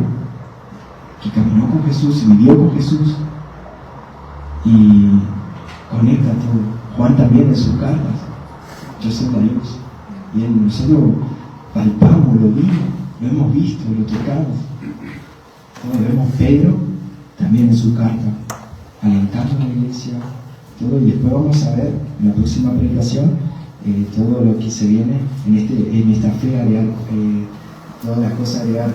que caminó con Jesús, vivió con Jesús, y conecta todo. Juan también en sus cartas, yo soy de Dios, y nosotros palpamos, lo vimos, lo hemos visto, lo tocamos. Vemos Pedro también en su carta, alentando a la iglesia, todo, y después vamos a ver en la próxima predicación todo lo que se viene en esta fe, todas las cosas agregar.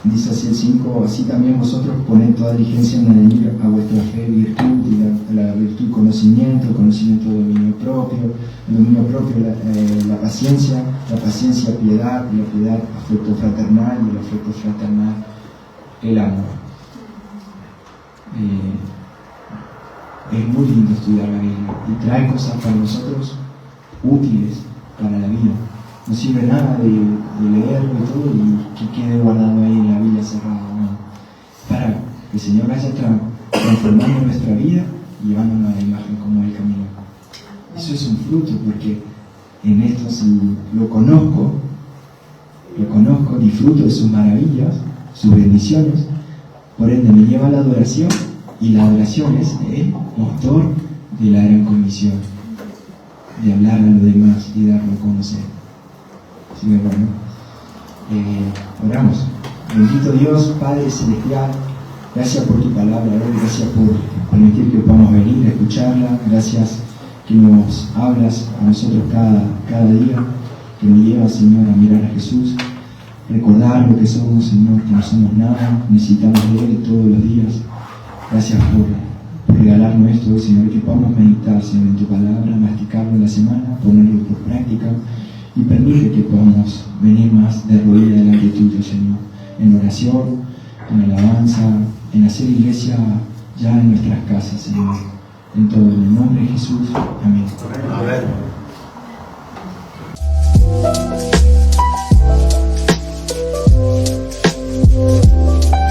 Dice así el 5, así también vosotros poned toda diligencia en añadir a vuestra fe virtud, y la virtud conocimiento dominio propio, la paciencia piedad, y la piedad afecto fraternal, y el afecto fraternal el amor. Es muy lindo estudiar la Biblia y trae cosas para nosotros útiles para la vida. No sirve nada de leerlo y todo y que quede guardado ahí en la Biblia cerrado, no. Para que el Señor vaya transformando nuestra vida y llevándonos a la imagen como Él caminó. Eso es un fruto, porque en esto, si lo conozco, disfruto de sus maravillas, sus bendiciones, por ende me lleva a la adoración, y la adoración es el motor de la gran comisión, de hablar a los demás y darlo a conocer. Así que bueno, oramos. Bendito Dios, Padre Celestial, gracias por tu palabra, gracias por permitir que podamos venir a escucharla, gracias que nos hablas a nosotros cada día, que nos llevas, Señor, a mirar a Jesús, recordar lo que somos, Señor, que no somos nada, necesitamos de Él todos los días. Gracias por regalarnos esto, Señor, que podamos meditar, Señor, en tu palabra, masticarlo en la semana, ponerlo por práctica, y permite que podamos venir más de rodillas delante tuyo, Señor, en oración, en alabanza, en hacer iglesia ya en nuestras casas, Señor. En todo, en el nombre de Jesús. Amén. Amén.